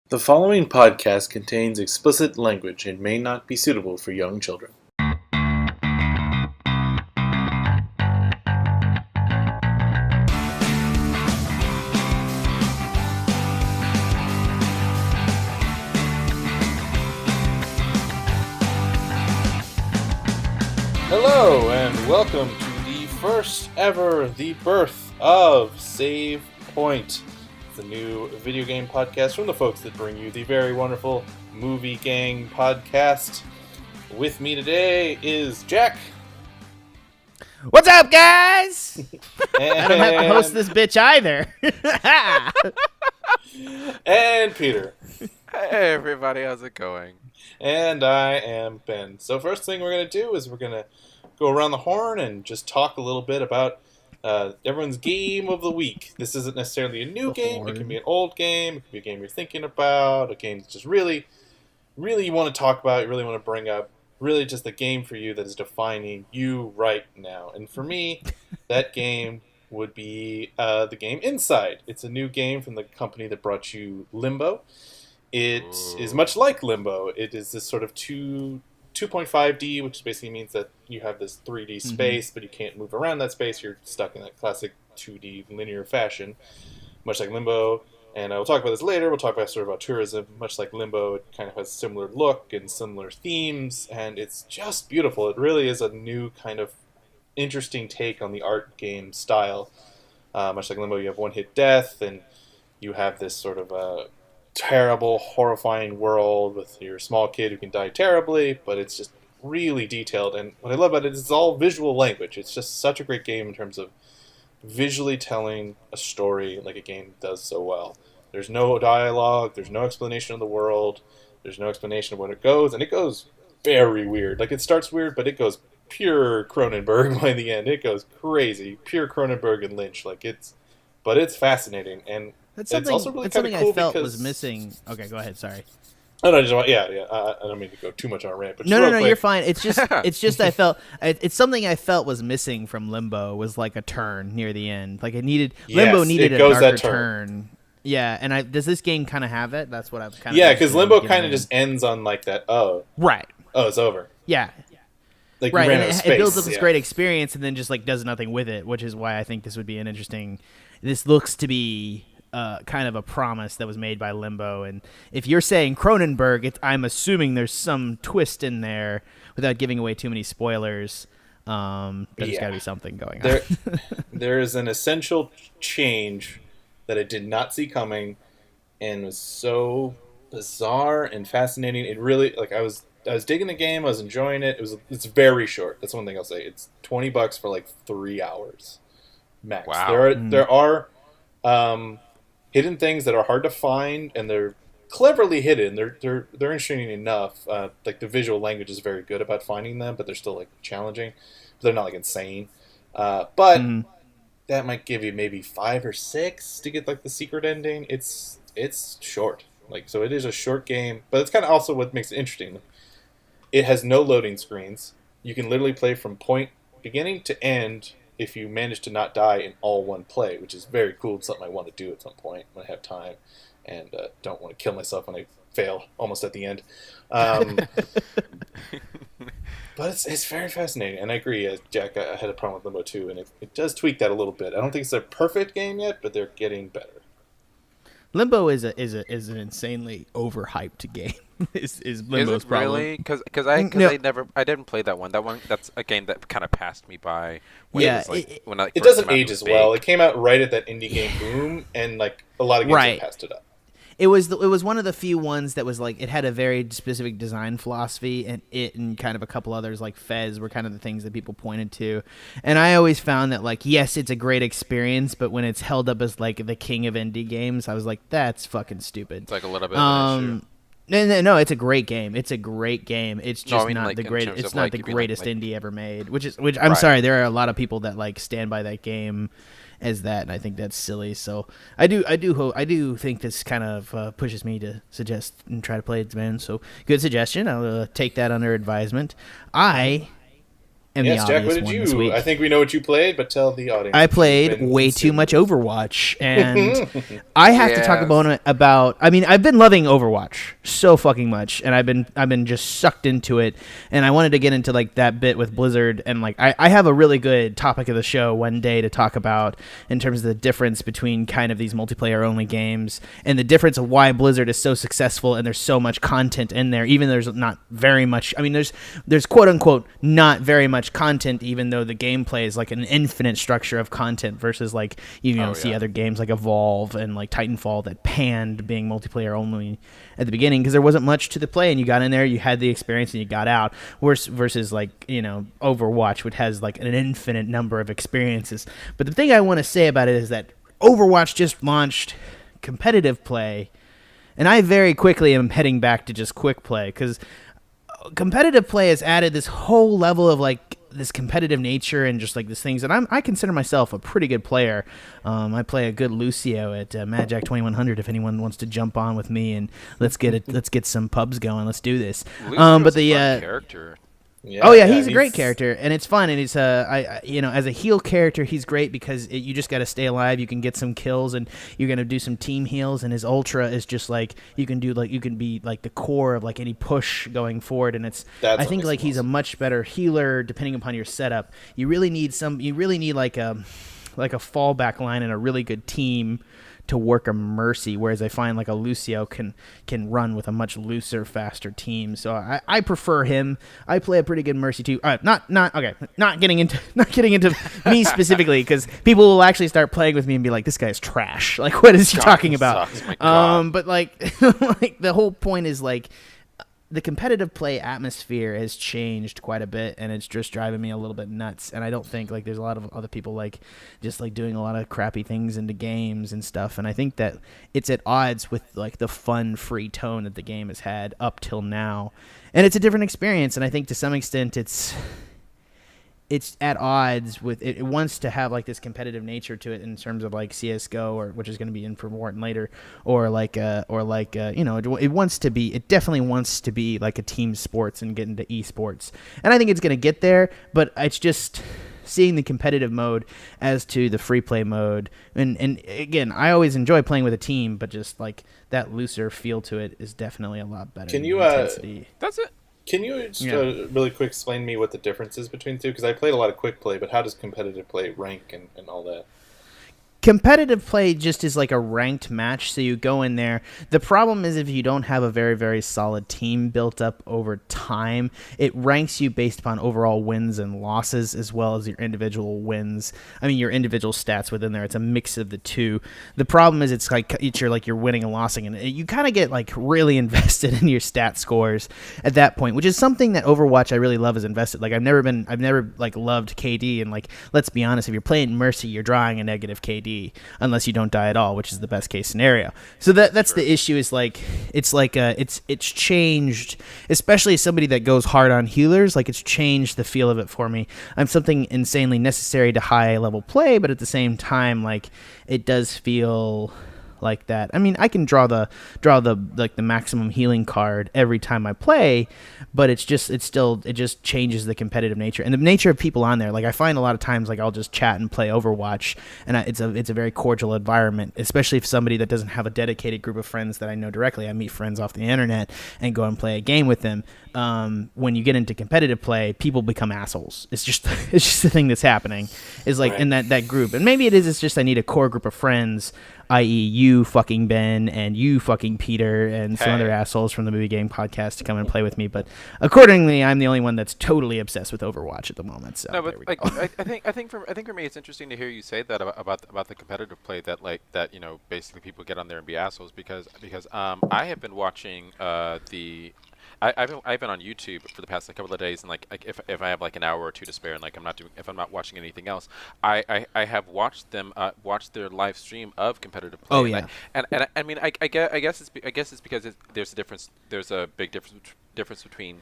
The following podcast contains explicit language and may not be suitable for young children. Hello and welcome to the first ever The Birth of Save Point. The new video game podcast from the folks that bring you the very wonderful Movie Gang podcast. With me today is Jack. What's up, guys? And, I don't have to host this bitch either. and Peter. Hey everybody, how's it going? And I am Ben. So first thing we're going to do is we're going to go around the horn and just talk a little bit about everyone's game of the week. This isn't necessarily a new game. It can be an old game. It can be a game you're thinking about. A game that's just really you want to talk about. You really want to bring up. Really just the game for you that is defining you right now. And for me, that game would be the game Inside. It's a new game from the company that brought you Limbo. It is much like Limbo. It is this sort of 2.5D, which basically means that you have this 3D space, but you can't move around that space. You're stuck in that classic 2D linear fashion, much like Limbo. And I will talk about this later. We'll talk about sort of Auteurism. Much like Limbo, it kind of has similar look and similar themes, and it's just beautiful. It really is a new kind of interesting take on the art game style. Much like Limbo, you have one-hit death, and you have this sort of terrible, horrifying world with your small kid who can die terribly, but it's just really detailed. And what I love about it is it's all visual language. It's just such a great game in terms of visually telling a story like a game does so well. There's no dialogue, there's no explanation of the world, there's no explanation of when it goes, and it goes very weird. Like, it starts weird, but it goes pure Cronenberg by the end. It goes crazy. Pure Cronenberg and Lynch. But it's fascinating, and it's also really kind of cool I felt because was missing. Okay, go ahead. Sorry. Oh, no, I don't mean to go too much on a rant, but just No, real quick. you're fine. It's just I felt it's something I felt was missing from Limbo was like a turn near the end. Like Limbo needed a darker turn. Yeah, and does this game kind of have it? That's what I'm kind of. Yeah, because Limbo kind of just ends on like that. Right. It's over. Yeah. Like, right, you ran and out of it space. builds up this great experience, and then just like does nothing with it, which is why I think this would be an interesting. This looks to be kind of a promise that was made by Limbo, and if you're saying Cronenberg, I'm assuming there's some twist in there without giving away too many spoilers. There's got to be something going on. There is an essential change that I did not see coming, and was so bizarre and fascinating. It really, like, I was digging the game. I was enjoying it. It's very short. That's one thing I'll say. It's $20 for like 3 hours max. Wow. There are hidden things that are hard to find, and they're cleverly hidden. They're interesting enough. Like, the visual language is very good about finding them, but they're still like challenging. But they're not like insane. But that might give you maybe 5 or 6 to get like the secret ending. It's short. Like, so it is a short game, but it's kind of also what makes it interesting. It has no loading screens. You can literally play from point beginning to end if you manage to not die in all one play, which is very cool. It's something I want to do at some point when I have time, and don't want to kill myself when I fail almost at the end. But it's very fascinating, and I agree, Jack. I had a problem with Limbo too, and it does tweak that a little bit. I don't think it's a perfect game yet, but they're getting better. Limbo is an insanely overhyped game. is Limbo's problem? Really? Because I didn't play that one. That one, that's a game that kind of passed me by. It doesn't age as well. It came out right at that indie game boom, and like a lot of games have passed it up. It was one of the few ones that was like, it had a very specific design philosophy, and it and kind of a couple others like Fez were kind of the things that people pointed to. And I always found that, like, yes, it's a great experience, but when it's held up as like the king of indie games, I was like, that's fucking stupid. It's like a little bit of an issue. No, it's a great game. It's a great game. It's just not like, the great. It's not the greatest indie ever made. Which I'm right. sorry, there are a lot of people that like stand by that game as that, and I think that's silly. So I do think this kind of pushes me to suggest and try to play it, man. So good suggestion. I'll take that under advisement. I am Yes, the Jack, what obvious did one this you? week. I think we know what you played, but tell the audience. I what you've played been way too consuming. much Overwatch, and I have to talk about. I mean, I've been loving Overwatch so fucking much, and I've been just sucked into it. And I wanted to get into like that bit with Blizzard, and like I have a really good topic of the show one day to talk about in terms of the difference between kind of these multiplayer only games and the difference of why Blizzard is so successful and there's so much content in there, even though there's not very much. I mean, there's quote unquote not very much content, even though the gameplay is like an infinite structure of content versus like see other games like Evolve and like Titanfall that panned being multiplayer only at the beginning because there wasn't much to the play, and you got in there, you had the experience, and you got out. Versus like Overwatch, which has like an infinite number of experiences. But the thing I want to say about it is that Overwatch just launched competitive play, and I very quickly am heading back to just quick play because competitive play has added this whole level of like this competitive nature and just like these things. And I consider myself a pretty good player. I play a good Lucio at Magjack 2100. If anyone wants to jump on with me and let's get some pubs going, let's do this. But the character. Yeah, he's a great character, and it's fun. And it's as a heal character, he's great because you just got to stay alive. You can get some kills, and you're gonna do some team heals. And his ultra is just like you can be like the core of like any push going forward. And I think like he's a much better healer depending upon your setup. You really need like a fallback line and a really good team to work a Mercy, whereas I find like a Lucio can run with a much looser, faster team. So I prefer him. I play a pretty good Mercy too. Not getting into me specifically, because people will actually start playing with me and be like, "This guy's trash. Like, what is he talking about?" But like, like the whole point is like, the competitive play atmosphere has changed quite a bit, and it's just driving me a little bit nuts. And I don't think like there's a lot of other people like just like doing a lot of crappy things into games and stuff. And I think that it's at odds with like the fun, free tone that the game has had up till now. And it's a different experience. And I think to some extent it's at odds with it. It wants to have like this competitive nature to it in terms of like CSGO, or which is going to be in for more later, it definitely wants to be like a team sports and get into esports. And I think it's going to get there, but it's just seeing the competitive mode as to the free play mode. And again, I always enjoy playing with a team, but just like that looser feel to it is definitely a lot better. Can you That's it. Can you just really quick explain me what the difference is between the two? Because I played a lot of quick play, but how does competitive play rank and all that? Competitive play just is like a ranked match, so you go in there. The problem is if you don't have a very, very solid team built up over time, it ranks you based upon overall wins and losses as well as your individual wins. I mean, your individual stats within there. It's a mix of the two. The problem is it's like you're winning and losing, and you kind of get like really invested in your stat scores at that point, which is something that Overwatch I really love is invested. Like I've never like loved KD, and like let's be honest, if you're playing Mercy, you're drawing a negative KD. Unless you don't die at all, which is the best case scenario. So that's the issue. Is like it's changed, especially as somebody that goes hard on healers. Like it's changed the feel of it for me. I'm something insanely necessary to high level play, but at the same time, like it does feel like that. I mean, I can draw the like the maximum healing card every time I play, but it just changes the competitive nature and the nature of people on there. Like I find a lot of times like I'll just chat and play Overwatch, and it's a very cordial environment, especially if somebody that doesn't have a dedicated group of friends that I know directly. I meet friends off the internet and go and play a game with them. When you get into competitive play, people become assholes. It's just the thing that's happening is like in that group. And maybe it's just I need a core group of friends, i.e. you fucking Ben and you fucking Peter and some other assholes from the Movie Game Podcast to come and play with me. But accordingly, I'm the only one that's totally obsessed with Overwatch at the moment. So no, but like, I think for me, it's interesting to hear you say that about the competitive play that basically people get on there and be assholes because I have been watching I've been on YouTube for the past couple of days, and like if I have like an hour or two to spare, and like if I'm not watching anything else, I have watched them watch their live stream of competitive play. Oh yeah, and I mean I guess it's because there's a big difference between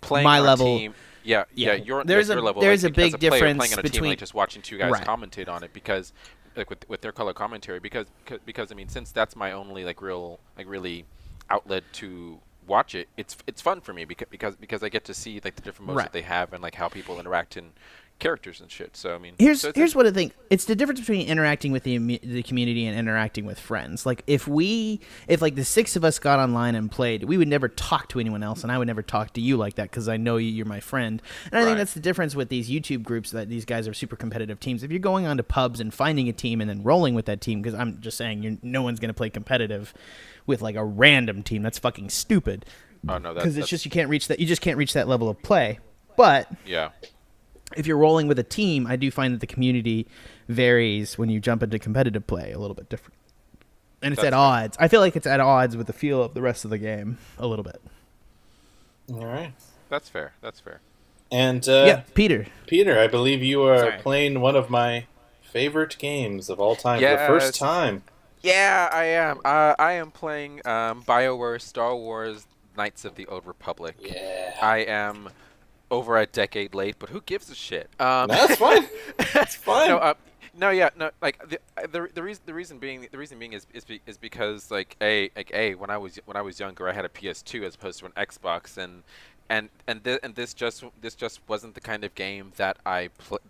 playing my on level. A team. Yeah. Your level. There's like, a big difference playing on a between team, like just watching two guys commentate on it because like with their color commentary because I mean since that's my only like really outlet to watch it, it's fun for me because I get to see like the different modes that they have and like how people interact in characters and shit. So I mean, here's what I think. It's the difference between interacting with the community and interacting with friends. Like if like the 6 of us got online and played, we would never talk to anyone else, and I would never talk to you like that because I know you're my friend. And I think that's the difference with these YouTube groups, that these guys are super competitive teams. If you're going on to pubs and finding a team and then rolling with that team, because I'm just saying no one's going to play competitive with like a random team. That's fucking stupid. Oh no, because it's just you just can't reach that level of play. But yeah. If you're rolling with a team, I do find that the community varies when you jump into competitive play a little bit different. And it's at odds. I feel like it's at odds with the feel of the rest of the game a little bit. All right. That's fair. And Peter, I believe you are playing one of my favorite games of all time for the first time. Yeah, I am. I am playing BioWare Star Wars Knights of the Old Republic. Yeah. I am over a decade late, but who gives a shit? That's fine. That's fine. Like the reason being is because like when I was younger, I had a PS2 as opposed to an Xbox, and this just wasn't the kind of game that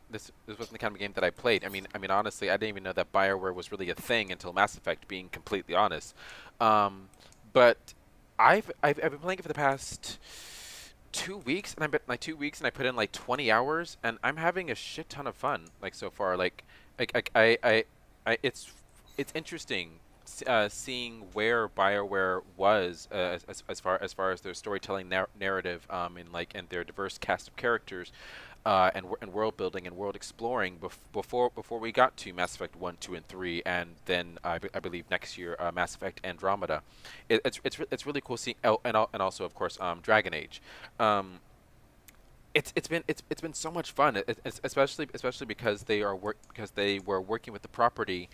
this wasn't the kind of game that I played. I mean honestly, I didn't even know that BioWare was really a thing until Mass Effect, being completely honest. But I've been playing it for the past 2 weeks, and I put in like 20 hours, and I'm having a shit ton of fun like so far. Like it's interesting seeing where BioWare was as far as their storytelling narrative and their diverse cast of characters and world building and world exploring before we got to Mass Effect 1, 2, and 3, and then I believe next year Mass Effect Andromeda. It's really cool seeing and also of course Dragon Age. It's been so much fun, especially because they were working with the property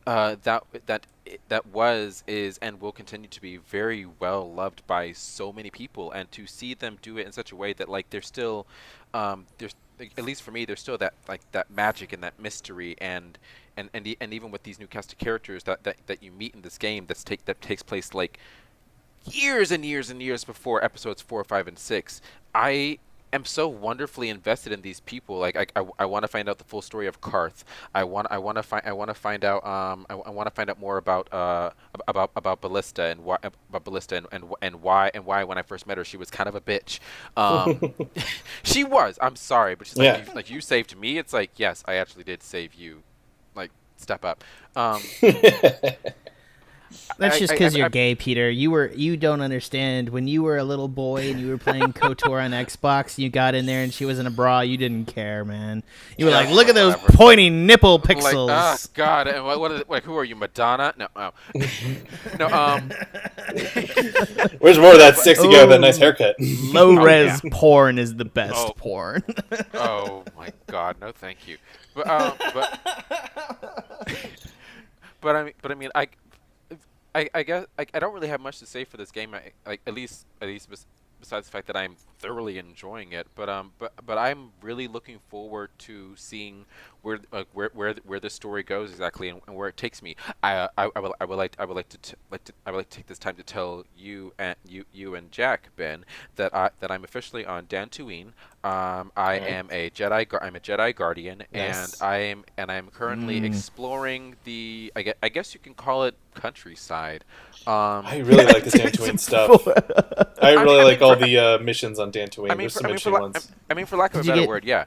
that is and will continue to be very well loved by so many people, and to see them do it in such a way that like there's still there's at least for me there's still that like that magic and that mystery and even with these new cast of characters that you meet in this game that takes place like years and years and years before episodes 4, 5, and 6. I am so wonderfully invested in these people. Like I want to find out the full story of Karth. I want to find out more about Ballista and why when I first met her she was kind of a bitch. She was. I'm sorry, but she's like you saved me. It's like, yes, I actually did save you. Like, step up. That's just because you're gay, Peter. You don't understand. When you were a little boy and you were playing KOTOR on Xbox, you got in there and she was in a bra, you didn't care, man. You were like, look at those pointy nipple pixels. Like, oh God, and what is it? Like, who are you, Madonna? No, no. Where's more of that sexy guy with that nice haircut? Low res porn is the best porn. Oh my God, no, thank you. But I mean, I guess I don't really have much to say for this game. At least besides the fact that I'm thoroughly enjoying it. But I'm really looking forward to seeing where the story goes exactly and where it takes me. I would like to take this time to tell you and Jack, Ben, that I'm officially on Dantooine. I am a Jedi Guardian, Nice. and I'm currently exploring the I guess you can call it countryside. I really like this Dantooine stuff. I really like all the missions on Dantooine. There's some interesting ones. I mean, for lack of a better word, yeah.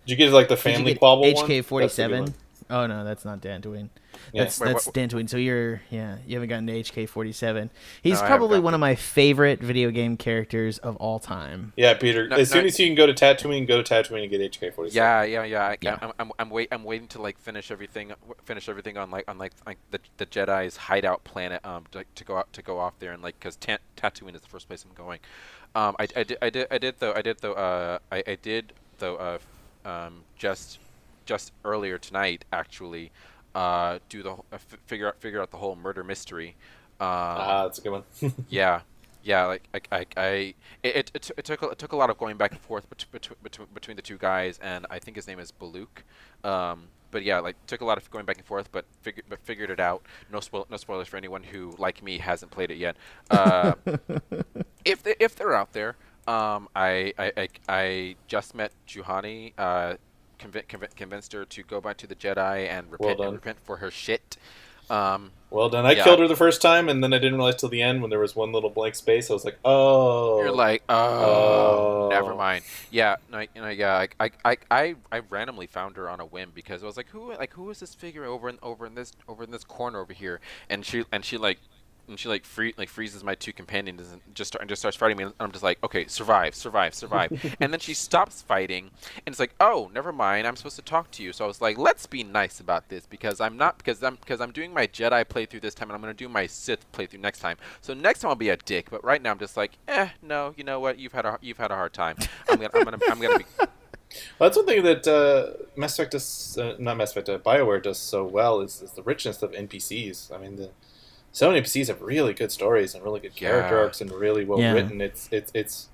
Did you get like the family quabble one? HK-47? Oh no, that's not Dantooine. That's Dantooine. So you haven't gotten to HK-47. He's probably one of my favorite video game characters of all time. Yeah, Peter. As soon as you can go to Tatooine and get HK-47. Yeah. I'm waiting to like finish everything on the Jedi's hideout planet to go off there, and like because Tatooine is the first place I'm going. I did just earlier tonight actually do the figure out the whole murder mystery. That's a good one. yeah, like it took a lot of going back and forth between the two guys, and I think his name is Baluk. but yeah, like took a lot of going back and forth, but figured it out. No spoilers for anyone who, like me, hasn't played it yet. If they're out there, I just met Juhani. Convinced her to go back to the Jedi and repent for her shit. Well done. I killed her the first time, and then I didn't realize till the end when there was one little blank space. I was like, oh. You're like, oh, never mind. Yeah, no, yeah. I randomly found her on a whim because I was like, who is this figure over in this corner over here? And she freezes my two companions and just starts fighting me, and I'm just like, okay, survive. And then she stops fighting, and it's like, oh, never mind, I'm supposed to talk to you. So I was like, let's be nice about this because I'm doing my Jedi playthrough this time, and I'm gonna do my Sith playthrough next time. So next time I'll be a dick, but right now I'm just like, no, you know what? You've had a hard time. I'm gonna be. Well, that's one thing that Mass Effect does, not Mass Effect, BioWare does so well is the richness of NPCs. I mean, so many NPCs have really good stories and really good character arcs and really well written. It's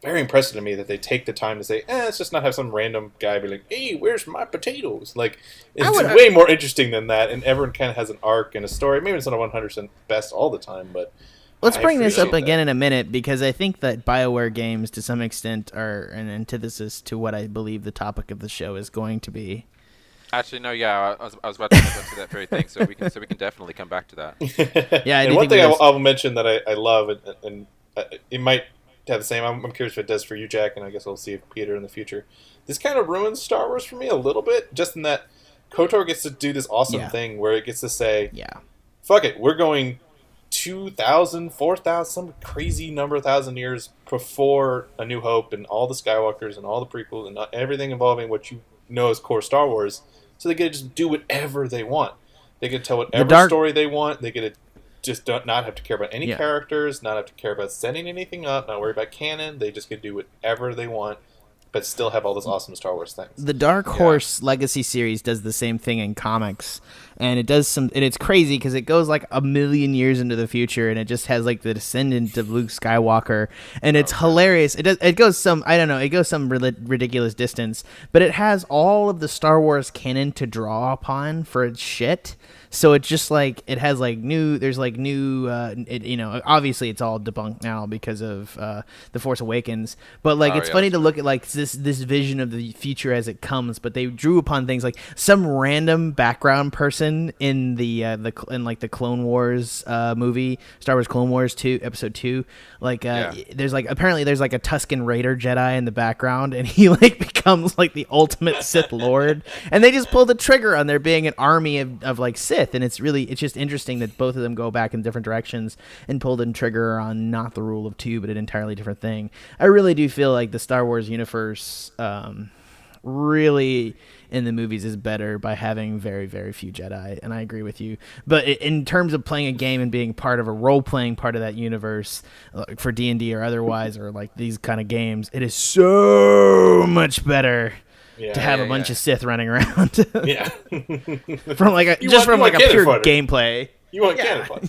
very impressive to me that they take the time to say, let's just not have some random guy be like, hey, where's my potatoes? Like, it's way more interesting than that, and everyone kind of has an arc and a story. Maybe it's not 100% best all the time, but let's bring this up again in a minute, because I think that BioWare games, to some extent, are an antithesis to what I believe the topic of the show is going to be. Actually, no. Yeah, I was about to go to that very thing, so we can definitely come back to that. Yeah, and one thing I'll mention that I love, and it might have the same. I'm curious if it does for you, Jack, and I guess we'll see if Peter in the future. This kind of ruins Star Wars for me a little bit, just in that KOTOR gets to do this awesome thing where it gets to say, fuck it, we're going 2,000, 4,000, some crazy number of thousand years before A New Hope and all the Skywalkers and all the prequels and everything involving what you know as core Star Wars. So they get to just do whatever they want. They get to tell whatever story they want. They get to just not have to care about any characters, not have to care about setting anything up, not worry about canon. They just get to do whatever they want, but still have all those awesome Star Wars things. The Dark Horse Legacy series does the same thing in comics, and it does and it's crazy because it goes like a million years into the future, and it just has like the descendant of Luke Skywalker, and it's hilarious. It goes some ridiculous distance, but it has all of the Star Wars canon to draw upon for its shit. So it's just like it has like new. There's like new. Obviously it's all debunked now because of The Force Awakens. But like it's funny to look at like this vision of the future as it comes. But they drew upon things like some random background person in the Clone Wars movie, Star Wars Clone Wars 2 Episode 2. There's like apparently there's like a Tusken Raider Jedi in the background, and he like becomes like the ultimate Sith Lord. And they just pulled the trigger on there being an army of like Sith. And it's just interesting that both of them go back in different directions and pulled the trigger on not the rule of two, but an entirely different thing. I really do feel like the Star Wars universe really in the movies is better by having very, very few Jedi, and I agree with you. But in terms of playing a game and being part of a role-playing part of that universe, for D&D or otherwise, or like these kind of games, it is so much better to have a bunch of Sith running around. From like a pure gameplay. You want cannon fodder.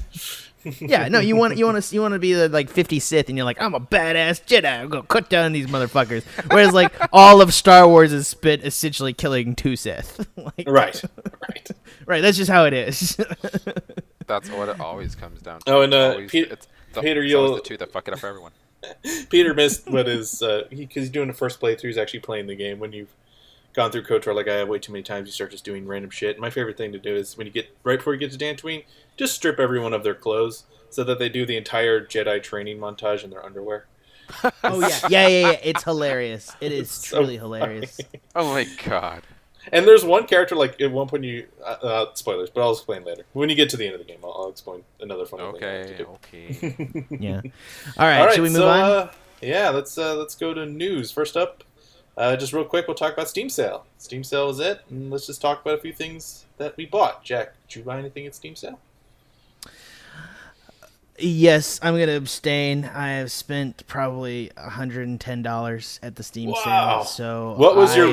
No, you want to be the like 50 Sith, and you're like, I'm a badass Jedi. I'm gonna cut down these motherfuckers. Whereas like all of Star Wars is spent essentially killing 2 Sith. Right. That's just how it is. That's what it always comes down to. Oh, and Peter, you'll the two that fuck it up for everyone. Peter missed what is because he's doing the first playthrough. He's actually playing the game. When you've gone through KOTOR like I have way too many times, you start just doing random shit. My favorite thing to do is when you get right before you get to Dantooine, just strip everyone of their clothes so that they do the entire Jedi training montage in their underwear. Oh yeah. It's hilarious. It is truly hilarious. Oh my god. And there's one character like at one point you spoilers, but I'll explain later. When you get to the end of the game, I'll explain another funny thing. Okay. Yeah. All right. Should we move on? Let's go to news. First up. Just real quick, we'll talk about Steam Sale. Steam Sale is it, and let's just talk about a few things that we bought. Jack, did you buy anything at Steam Sale? Yes, I'm going to abstain. I have spent probably $110 at the Steam sale. So what was your...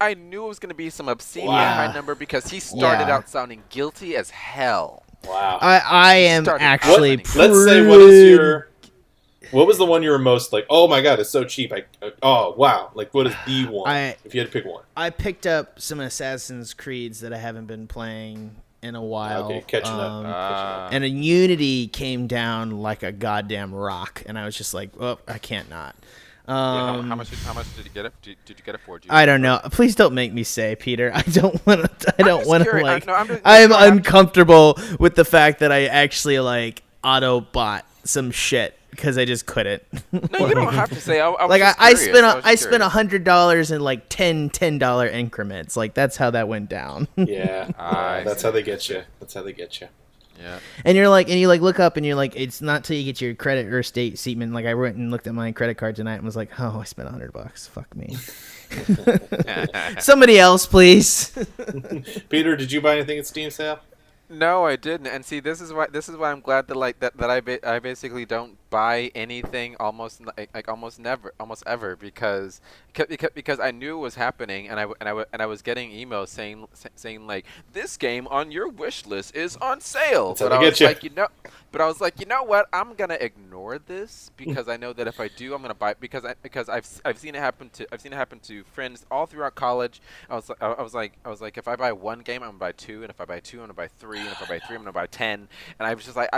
I knew it was going to be some obscenely high number because he started out sounding guilty as hell. Wow. I am actually let's say, what is What was the one you were most like, oh my god, it's so cheap. Oh, wow. Like, what is the one, if you had to pick one? I picked up some Assassin's Creeds that I haven't been playing in a while. Okay, catching up. And a Unity came down like a goddamn rock, and I was just like, "Oh, I can't not." How much did you get it? Did you get it for? I don't know. Please don't make me say, Peter. I don't want to. I don't want to like. I am uncomfortable with the fact that I actually like auto bought some shit because I just couldn't. No, you don't have to say. I spent $100 in like $10 increments. Like that's how that went down. Yeah, that's how they get you. Yeah. And you look up and you're like, it's not till you get your credit or statement. Like I went and looked at my credit card tonight and was like, oh, I spent $100. Fuck me. Somebody else, please. Peter, did you buy anything at Steam sale? No, I didn't. And see, this is why I'm glad that I basically don't buy anything almost ever because I knew it was happening and I was getting emails saying like this game on your wish list is on sale. But I was like, you know what? I'm gonna ignore this because I know that if I do, I'm gonna buy it because I've seen it happen to friends all throughout college. I was like, if I buy one game, I'm gonna buy two, and if I buy two, I'm gonna buy three, and if I buy three, I'm gonna buy 10. And I was just like,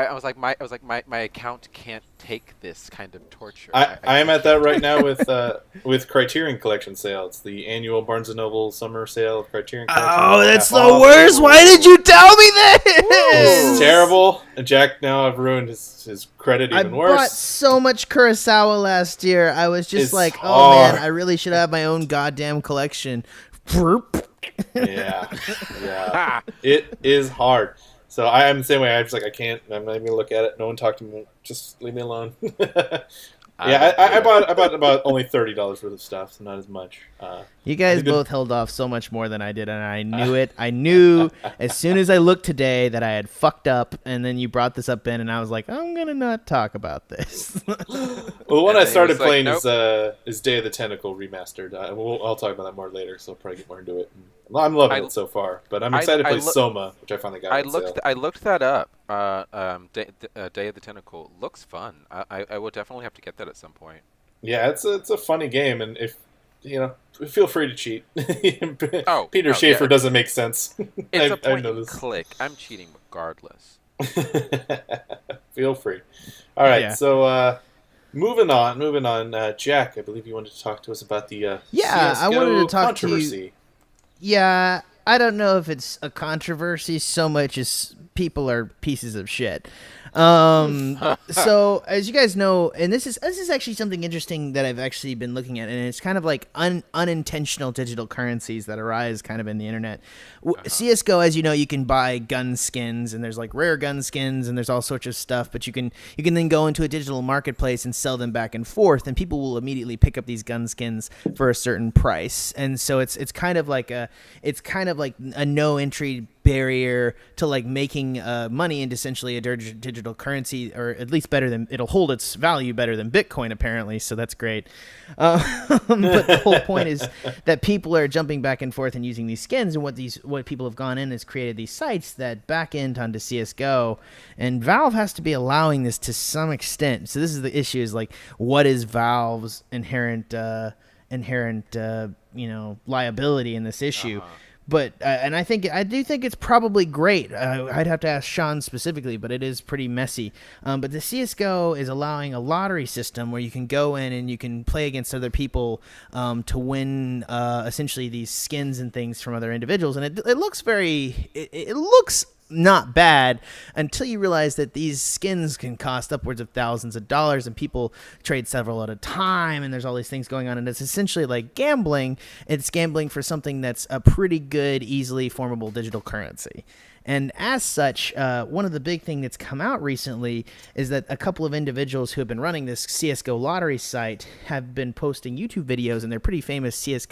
my account can't take this kind of torture. I am at that right now with Criterion Collection sale. It's the annual Barnes & Noble summer sale of Criterion Collection. Oh, that's the worst. Why did you tell me this? It's terrible. And Jack, now I've ruined his credit even worse. I bought so much Kurosawa last year. I was just oh hard. man, I really should have my own goddamn collection. Yeah. It is hard. So I am the same way. I'm just like, I can't. I'm not even gonna look at it. No one talk to me. Just leave me alone. I bought about only $30 worth of stuff, so not as much. You guys both held off so much more than I did, and I knew it. I knew as soon as I looked today that I had fucked up, and then you brought this up, Ben, and I was like, I'm gonna not talk about this. Well, the one I started playing is Day of the Tentacle remastered. I'll talk about that more later, so I'll probably get more into it. I'm loving it so far, but I'm excited to play Soma, which I finally got. I looked that up. Day of the Tentacle looks fun. I will definitely have to get that at some point. Yeah, it's a funny game, and if feel free to cheat. Peter Schaefer doesn't make sense. It's a point and click. I'm cheating regardless. Feel free. All right, so moving on. Jack, I believe you wanted to talk to us about the CSGO I wanted to talk controversy. to you. Yeah, I don't know if it's a controversy so much as people are pieces of shit. So as you guys know, and this is actually something interesting that I've actually been looking at, and it's kind of like unintentional digital currencies that arise kind of in the internet. CSGO, as you know, you can buy gun skins, and there's like rare gun skins, and there's all sorts of stuff, but you can then go into a digital marketplace and sell them back and forth, and people will immediately pick up these gun skins for a certain price. And so it's kind of like a no entry barrier to like making money into essentially a digital currency, or at least it'll hold its value better than Bitcoin apparently, so that's great. But the whole point is that people are jumping back and forth and using these skins, and what people have gone in is created these sites that back end onto CSGO, and Valve has to be allowing this to some extent. So this is the issue, is like, what is Valve's inherent liability in this issue? But and I do think it's probably great. I'd have to ask Sean specifically, but it is pretty messy. But the CS:GO is allowing a lottery system where you can go in and you can play against other people to win essentially these skins and things from other individuals, and it looks it looks not bad until you realize that these skins can cost upwards of thousands of dollars, and people trade several at a time, and there's all these things going on, and it's essentially like gambling. It's gambling for something that's a pretty good, easily formable digital currency. And as such, one of the big things that's come out recently is that a couple of individuals who have been running this CSGO lottery site have been posting YouTube videos, and they're pretty famous CS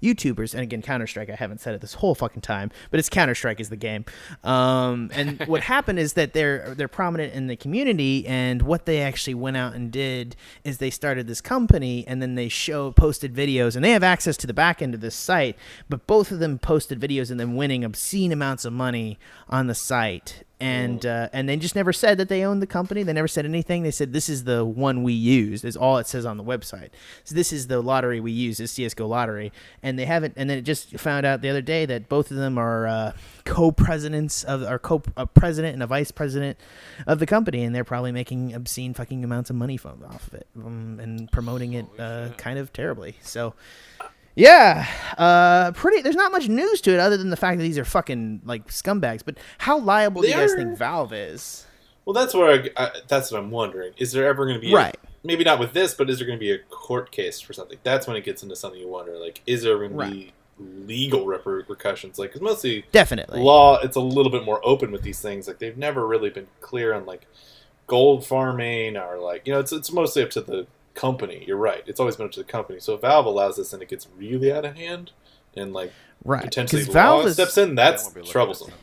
YouTubers. And again, Counter-Strike, I haven't said it this whole fucking time, but it's Counter-Strike is the game. And what happened is that they're prominent in the community, and what they actually went out and did is they started this company, and then they posted videos, and they have access to the back end of this site, but both of them posted videos and then winning obscene amounts amounts of money on the site. And they just never said that they owned the company. They never said anything. They said, this is the one we use, is all it says on the website. So this is the lottery we use, is CSGO lottery. And they haven't, and then it just found out the other day that both of them are co-presidents of, or co-president and a vice president of the company. And they're probably making obscene fucking amounts of money off of it and promoting it kind of terribly. So... yeah, there's not much news to it other than the fact that these are fucking like scumbags. But how liable do you guys think Valve is? Well, that's where that's what I'm wondering. Is there ever going to be maybe not with this, but is there going to be a court case for something? That's when it gets into something you wonder. Like, is there going to be legal repercussions? Like, it's mostly definitely law. It's a little bit more open with these things. Like, they've never really been clear on like gold farming or like it's mostly up to the company. You're right. It's always been up to the company. So if Valve allows this and it gets really out of hand and like potentially law steps in, that's troublesome.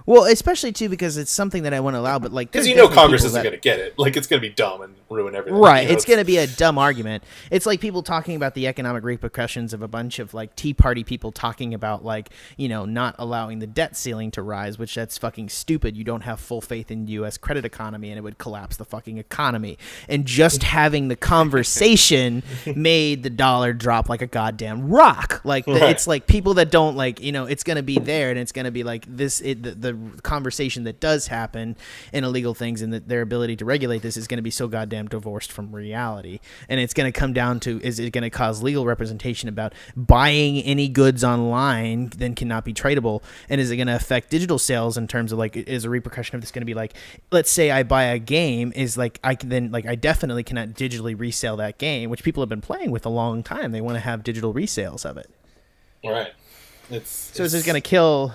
Well, especially too because it's something that I want to allow, but like because Congress isn't going to get it. Like it's going to be dumb and ruin everything. Right, it's going to be a dumb argument. It's like people talking about the economic repercussions of a bunch of like Tea Party people talking about like not allowing the debt ceiling to rise, which that's fucking stupid. You don't have full faith in the U.S. credit economy, and it would collapse the fucking economy. And just having the conversation made the dollar drop like a goddamn rock. Like it's like people that don't like it's going to be there, and it's going to be like this. The conversation that does happen in illegal things and their ability to regulate this is going to be so goddamn divorced from reality. And it's going to come down to, is it going to cause legal representation about buying any goods online then cannot be tradable? And is it going to affect digital sales in terms of like, is a repercussion of this going to be like, let's say I buy a game, is like, I definitely cannot digitally resell that game, which people have been playing with a long time. They want to have digital resales of it. Right. Is this going to kill...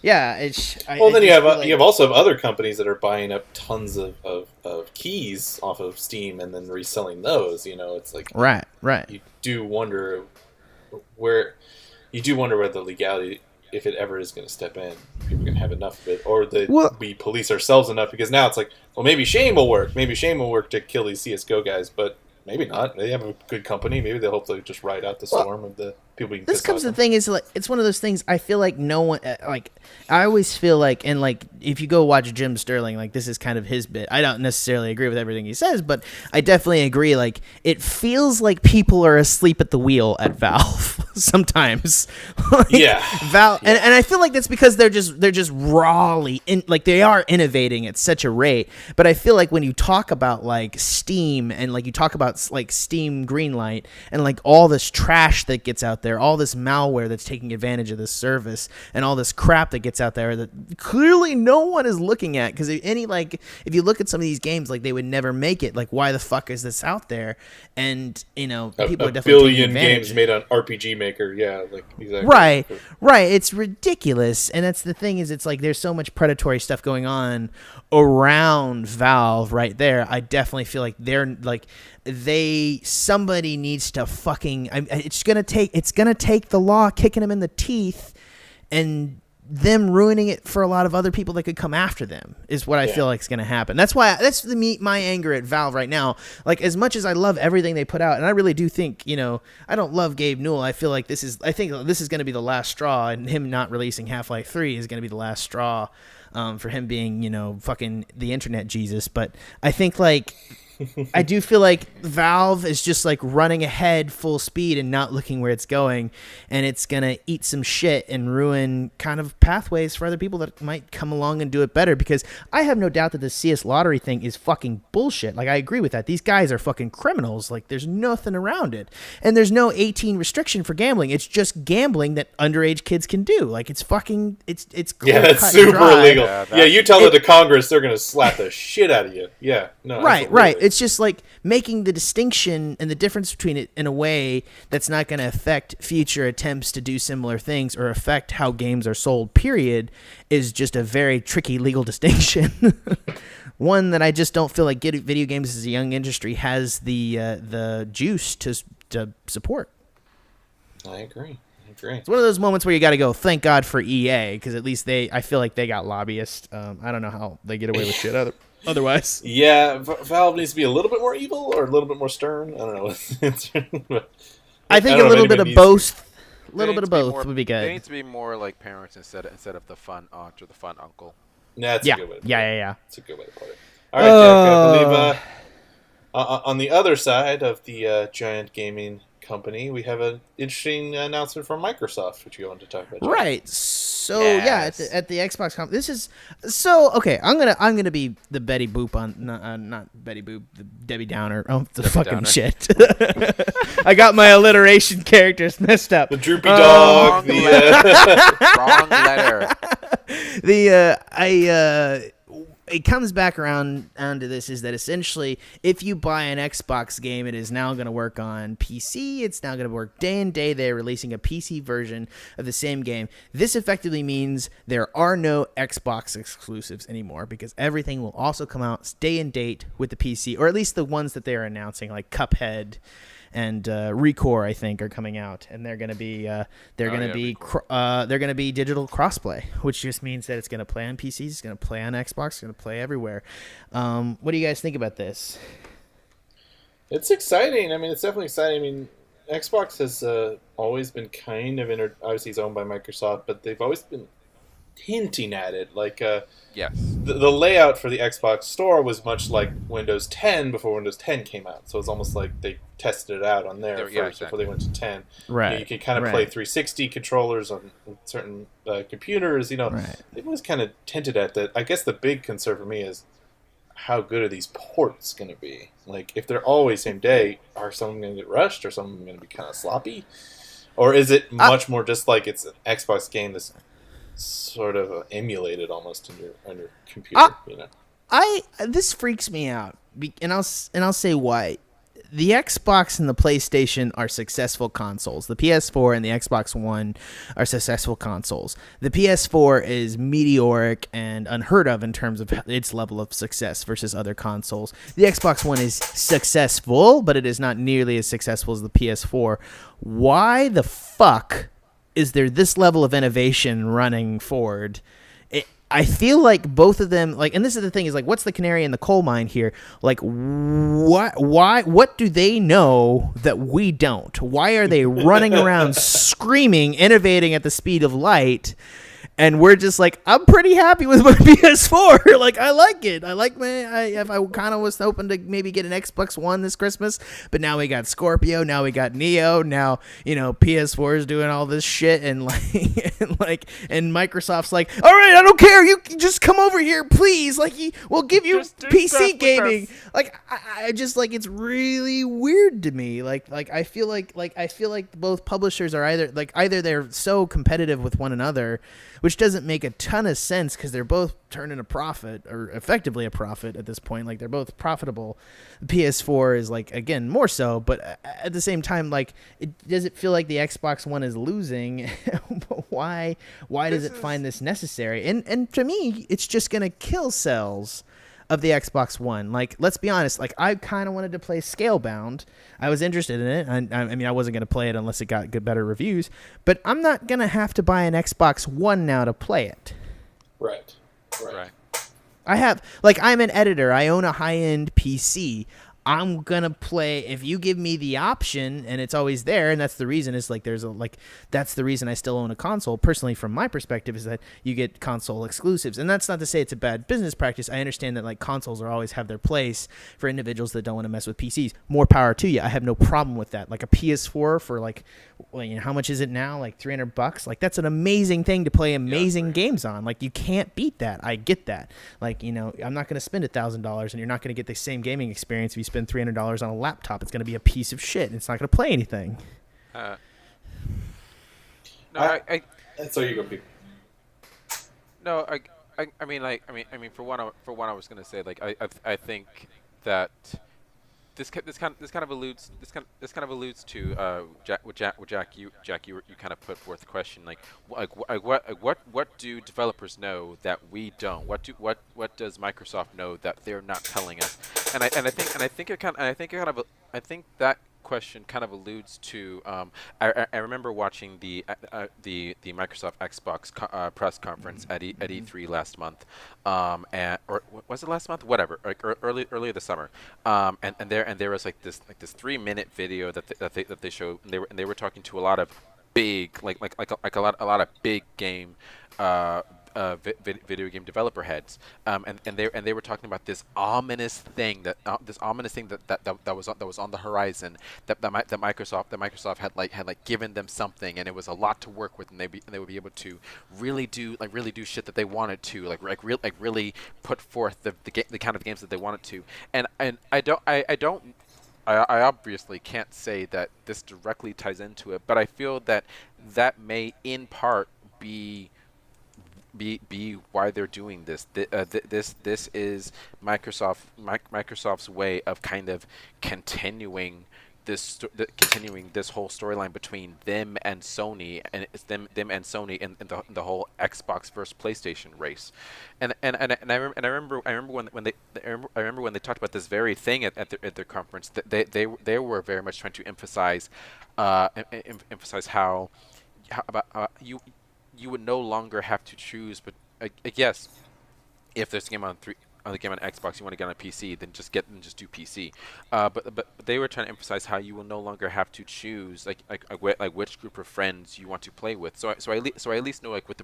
yeah, then you have also other companies that are buying up tons of keys off of Steam and then reselling those. It's like right. You do wonder where the legality, if it ever is going to step in, people are going to have enough of it, or we police ourselves enough, because now it's like, well, maybe shame will work. Maybe shame will work to kill these CS:GO guys, but maybe not. They have a good company. Maybe they'll hopefully just ride out the storm of the people being pissed off. This comes to the thing is like it's one of those things. I feel like no one like. I always feel like, and like if you go watch Jim Sterling, like this is kind of his bit. I don't necessarily agree with everything he says, but I definitely agree. Like it feels like people are asleep at the wheel at Valve sometimes. Valve, and I feel like that's because they're just rawly like they are innovating at such a rate. But I feel like when you talk about like Steam and like you talk about like Steam Greenlight and like all this trash that gets out there, all this malware that's taking advantage of this service, and all this crap that gets out there that clearly no one is looking at, because if you look at some of these games, like they would never make it. Like, why the fuck is this out there? And people are definitely billion games made on RPG Maker. Yeah, like exactly. Right. It's ridiculous, and that's the thing is, it's like there's so much predatory stuff going on around Valve right there. I definitely feel like they're like somebody needs to fucking. It's gonna take the law kicking them in the teeth and them ruining it for a lot of other people that could come after them is what I feel like is going to happen. That's why my anger at Valve right now. Like, as much as I love everything they put out, and I really do think, I don't love Gabe Newell. I think this is going to be the last straw, and him not releasing Half-Life 3 is going to be the last straw for him being, fucking the internet Jesus. But I think like I do feel like Valve is just like running ahead full speed and not looking where it's going, and it's going to eat some shit and ruin kind of pathways for other people that might come along and do it better, because I have no doubt that the CS lottery thing is fucking bullshit. Like, I agree with that. These guys are fucking criminals. Like, there's nothing around it. And there's no 18 restriction for gambling. It's just gambling that underage kids can do. Like, it's fucking, it's yeah, that's super illegal. Yeah, you tell that to Congress, they're going to slap the shit out of you. Yeah. No. Right. It's just like making the distinction and the difference between it in a way that's not going to affect future attempts to do similar things or affect how games are sold, period, is just a very tricky legal distinction. One that I just don't feel like video games as a young industry has the juice to support. I agree. It's one of those moments where you got to go, thank God for EA, because at least I feel like they got lobbyists. I don't know how they get away with shit otherwise. Yeah, Valve needs to be a little bit more evil or a little bit more stern. I don't know. I think a little bit of both. A little bit of both would be good. They need to be more like parents instead of the fun aunt or the fun uncle. Yeah, that's a good way to put it. Yeah. That's a good way to put it. All right, Jack, I believe on the other side of the giant gaming company, we have an interesting announcement from Microsoft, which you want to talk about, Jack. Right. So at the Xbox this is okay. I'm gonna be the Betty Boop on not Betty Boop, the Debbie Downer. Oh, the Debbie fucking Downer. shit. I got my alliteration characters messed up. The droopy dog. Wrong letter. It comes back around to this is that essentially if you buy an Xbox game, it is now going to work on PC. It's now going to work day and day. They're releasing a PC version of the same game. This effectively means there are no Xbox exclusives anymore because everything will also come out day and date with the PC, or at least the ones that they're announcing, like Cuphead and Recore, I think, are coming out, and they're going to be they're going to be digital crossplay, which just means that it's going to play on PCs, it's going to play on Xbox, it's going to play everywhere. What do you guys think about this? It's exciting. I mean, it's definitely exciting. I mean, Xbox has always been kind of obviously it's owned by Microsoft, but they've always been hinting at it. Like, yes, the layout for the Xbox Store was much like Windows 10 before Windows 10 came out. So it's almost like they tested it out on there first before they went to 10. Right. You could kind of play 360 controllers on certain computers. Right. They've always kind of hinted at that. I guess the big concern for me is how good are these ports going to be? Like, if they're always same day, are some of them going to get rushed? Or some of them going to be kind of sloppy? Or is it much more just like it's an Xbox game that's sort of emulated almost on your computer? This freaks me out, and I'll say why. The Xbox and the PlayStation are successful consoles. The PS4 and the Xbox One are successful consoles. The PS4 is meteoric and unheard of in terms of its level of success versus other consoles. The Xbox One is successful, but it is not nearly as successful as the PS4. Why the fuck is there this level of innovation running forward? I feel like both of them, like, and this is the thing, is like, what's the canary in the coal mine here? Like, what do they know that we don't? Why are they running around screaming, innovating at the speed of light? And we're just like, I'm pretty happy with my PS4. Like, I like it. I like I kind of was hoping to maybe get an Xbox One this Christmas, but now we got Scorpio, now we got Neo, now, PS4 is doing all this shit, and and Microsoft's like, all right, I don't care. You just come over here, please. Like, we'll give you PC gaming. Like, I just, like, it's really weird to me. Like I feel like both publishers are either they're so competitive with one another, which doesn't make a ton of sense because they're both turning a profit, or effectively a profit at this point. Like, they're both profitable. The PS4 is, like, again, more so, but at the same time, like, does it feel like the Xbox One is losing? Why does it find this necessary? And to me, it's just going to kill sales of the Xbox One. Like, let's be honest, like, I kind of wanted to play Scalebound. I was interested in it. I mean, I wasn't going to play it unless it got better reviews, but I'm not going to have to buy an Xbox One now to play it. Right. I'm an editor. I own a high-end PC. I'm going to play, if you give me the option, and it's always there, and that's the reason, is like, that's the reason I still own a console, personally, from my perspective, is that you get console exclusives. And that's not to say it's a bad business practice. I understand that, like, consoles always have their place for individuals that don't want to mess with PCs. More power to you. I have no problem with that. Like, a PS4 for, like, how much is it now? Like $300? Like, that's an amazing thing to play amazing games on. Like, you can't beat that. I get that. Like, I'm not going to spend $1,000, and you're not going to get the same gaming experience if you spend $300 on a laptop. It's going to be a piece of shit. It's not going to play anything. So you go, people. No, I mean, for one, I was going to say, like, I think that this kind of alludes to Jack, you kind of put forth the question, like what do developers know that we don't? What does Microsoft know that they're not telling us? And I think that question kind of alludes to. I remember watching the Microsoft Xbox press conference at E3 last month, or was it last month? Whatever, like earlier this summer. And there was like this 3-minute video that they showed, and they were talking to a lot of big a lot of big game video game developer heads, and they were talking about this ominous thing that was on the horizon, that Microsoft had given them something, and it was a lot to work with, and they would be able to really do shit that they wanted to, really put forth the kind of games that they wanted to. And I obviously can't say that this directly ties into it, but I feel that may in part be why they're doing this. This is Microsoft's way of kind of continuing continuing this whole storyline between them and Sony, and it's them and Sony in the whole Xbox versus PlayStation race. And I remember when they talked about this very thing at their conference, that they were very much trying to emphasize how about you would no longer have to choose. But I guess if there's a game on the game on Xbox, you want to get on a PC, then just do PC. But they were trying to emphasize how you will no longer have to choose like which group of friends you want to play with. So I at least know, like, with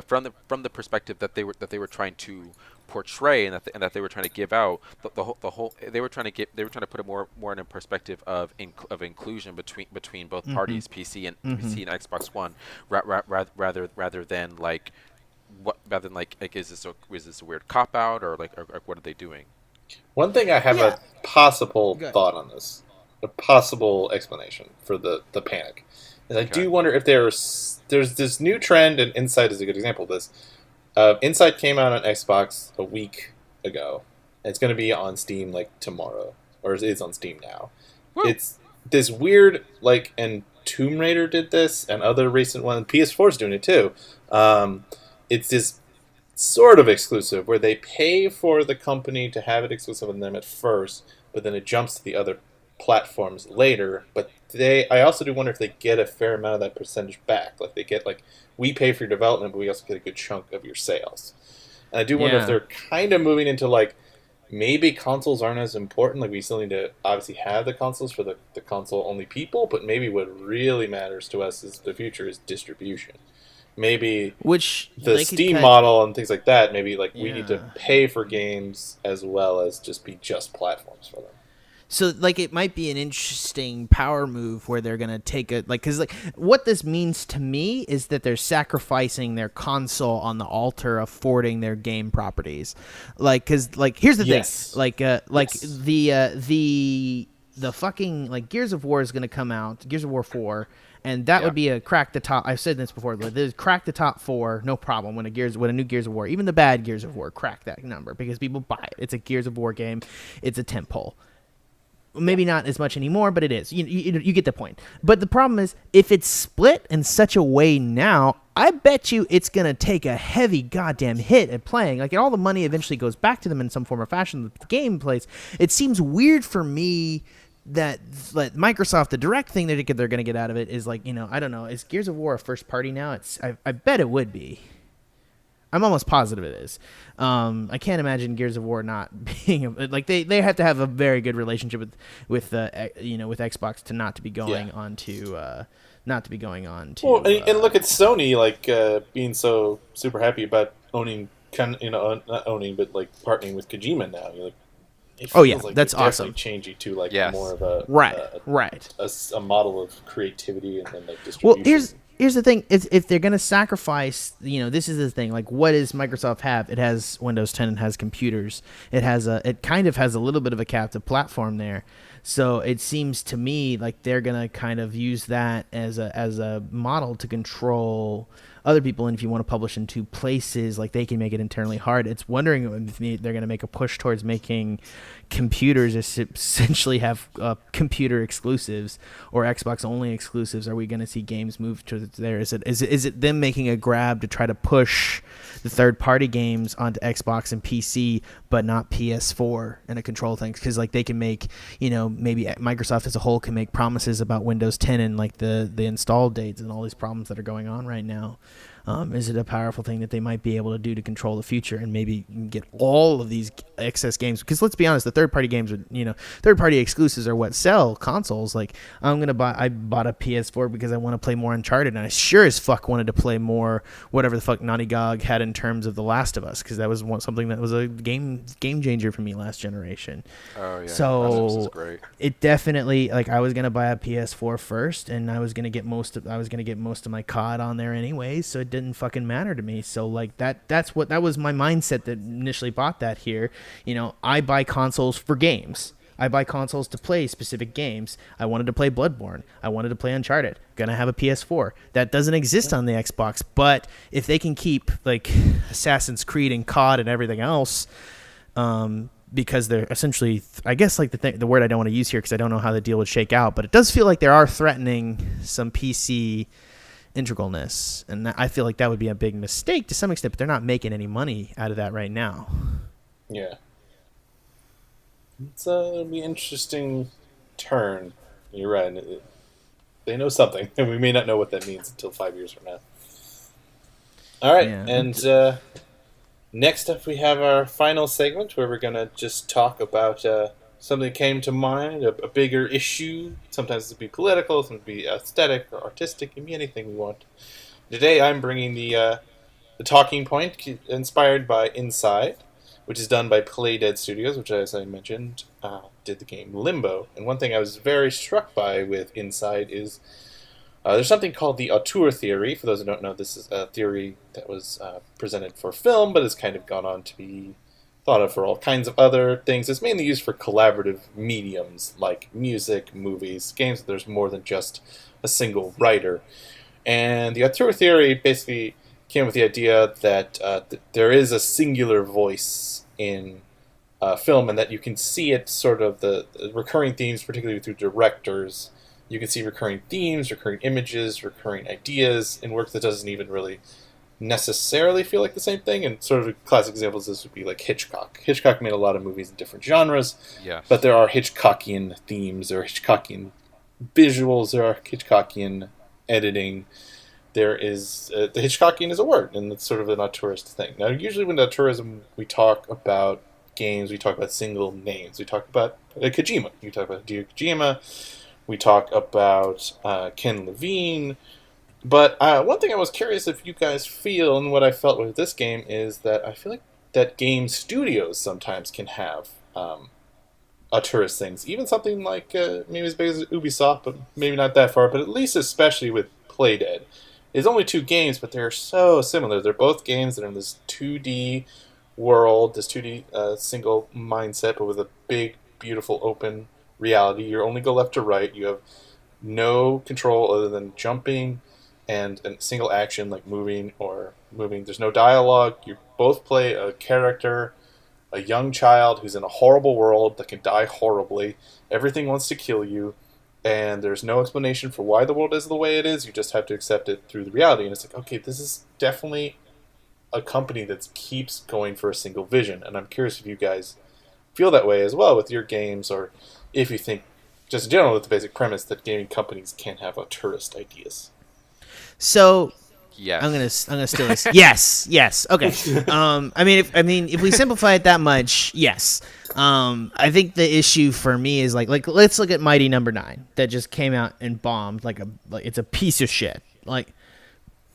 from the perspective that they were trying to portray, and that they were trying to give out, the whole they were trying to put it more in a perspective of inclusion between both parties, PC and Xbox One, rather than is this a weird cop out, or what are they doing? One thing I have a possible thought on this, a possible explanation for the panic, is I do wonder if there's this new trend, and Inside is a good example of this. Inside came out on Xbox a week ago. And it's going to be on Steam tomorrow, or it is on Steam now. Woo. It's this weird, and Tomb Raider did this, and other recent ones. PS4's doing it too. It's this sort of exclusive where they pay for the company to have it exclusive on them at first, but then it jumps to the other platforms later. But I also do wonder if they get a fair amount of that percentage back. They get we pay for your development, but we also get a good chunk of your sales. And I do wonder if they're kind of moving into maybe consoles aren't as important. We still need to obviously have the consoles for the console only people, but maybe what really matters to us is the future is distribution. Maybe the Steam model and things like that, maybe we need to pay for games as well as just be platforms for them. So, it might be an interesting power move where they're going to take because what this means to me is that they're sacrificing their console on the altar of forwarding their game properties. Because here's the thing. The fucking, Gears of War is going to come out, Gears of War 4, and that would be a crack the top. I've said this before, but there's crack the top 4, no problem. When a new Gears of War, even the bad Gears of War, crack that number because people buy it. It's a Gears of War game. It's a tentpole. Maybe not as much anymore, but it is. You get the point. But the problem is, if it's split in such a way now, I bet you it's going to take a heavy goddamn hit at playing. And all the money eventually goes back to them in some form or fashion. The game plays. It seems weird for me that Microsoft, the direct thing they're going to get out of it is I don't know. Is Gears of War a first party now? I bet it would be. I'm almost positive it is. I can't imagine Gears of War not being they have to have a very good relationship with Xbox to not to be going on to Well, and look at Sony being so super happy about owning not owning but partnering with Kojima now. It feels that's awesome. Changing to more of a a model of creativity and then distribution. Well, here's the thing: if they're going to sacrifice, this is the thing. What does Microsoft have? It has Windows 10 and has computers. It kind of has a little bit of a captive platform there. So it seems to me like they're going to kind of use that as a model to control other people. And if you want to publish in two places, they can make it internally hard. It's wondering if they're going to make a push towards making computers essentially have computer exclusives or Xbox only exclusives. Are we going to see games move to there? Is it them making a grab to try to push the third party games onto Xbox and PC, but not PS4 and a control thing? Because they can make, maybe Microsoft as a whole can make promises about Windows 10 and the install dates and all these problems that are going on right now. Is it a powerful thing that they might be able to do to control the future and maybe get all of these excess games? Because let's be honest, the third-party games are, third-party exclusives are what sell consoles. Like, I bought a PS4 because I want to play more Uncharted, and I sure as fuck wanted to play more whatever the fuck Naughty Dog had in terms of The Last of Us, because that was something that was a game changer for me last generation. Oh yeah, so this is great. It definitely, like, I was gonna buy a PS4 first, and I was gonna get most of my COD on there anyways, so it didn't fucking matter to me. So like that was my mindset that initially bought that here. I buy consoles for games. I buy consoles to play specific games. I wanted to play Bloodborne. I wanted to play Uncharted. Gonna have a PS4. That doesn't exist on the Xbox, but if they can keep like Assassin's Creed and COD and everything else, because they're essentially, I guess, like the word I don't want to use here because I don't know how the deal would shake out, but it does feel like they are threatening some PC integralness, and I feel like that would be a big mistake to some extent, but they're not making any money out of that right now. Yeah. It'll be an interesting turn. You're right. They know something, and we may not know what that means until 5 years from now. All right, yeah. And next up we have our final segment where we're going to just talk about something that came to mind, a bigger issue. Sometimes it'll be political, sometimes it'll be aesthetic or artistic. It can be anything we want. Today I'm bringing the talking point inspired by Inside, which is done by Playdead Studios, which, as I mentioned, did the game Limbo. And one thing I was very struck by with Inside is there's something called the auteur theory. For those who don't know, this is a theory that was presented for film, but has kind of gone on to be thought of for all kinds of other things. It's mainly used for collaborative mediums like music, movies, games. There's more than just a single writer. And the auteur theory basically came with the idea that there is a singular voice in film, and that you can see it sort of the recurring themes, particularly through directors. You can see recurring themes, recurring images, recurring ideas in work that doesn't even really necessarily feel like the same thing. And sort of classic examples of this would be like Hitchcock. Hitchcock made a lot of movies in different genres, yes, but there are Hitchcockian themes, there are Hitchcockian visuals, there are Hitchcockian editing. There is the Hitchcockian is a word, and it's sort of an auteurist thing. Now, usually when auteurism, we talk about games, we talk about single names. We talk about Kojima. We talk about Hideo Kojima. We talk about Ken Levine. But one thing I was curious if you guys feel, and what I felt with this game, is that I feel like that game studios sometimes can have auteurist things. Even something like maybe as big as Ubisoft, but maybe not that far, but at least especially with Playdead. It's only 2 games, but they're so similar. They're both games that are in this 2D world, this 2D single mindset, but with a big, beautiful, open reality. You only go left to right. You have no control other than jumping and single action like moving. There's no dialogue. You both play a character, a young child who's in a horrible world that can die horribly. Everything wants to kill you. And there's no explanation for why the world is the way it is. You just have to accept it through the reality. And it's like, okay, this is definitely a company that keeps going for a single vision. And I'm curious if you guys feel that way as well with your games, or if you think, just in general, with the basic premise that gaming companies can't have auteurist ideas. So, yes, I'm gonna steal this. yes. Okay. If we simplify it that much, yes. I think the issue for me is like let's look at Mighty Number 9 that just came out and bombed like it's a piece of shit. Like,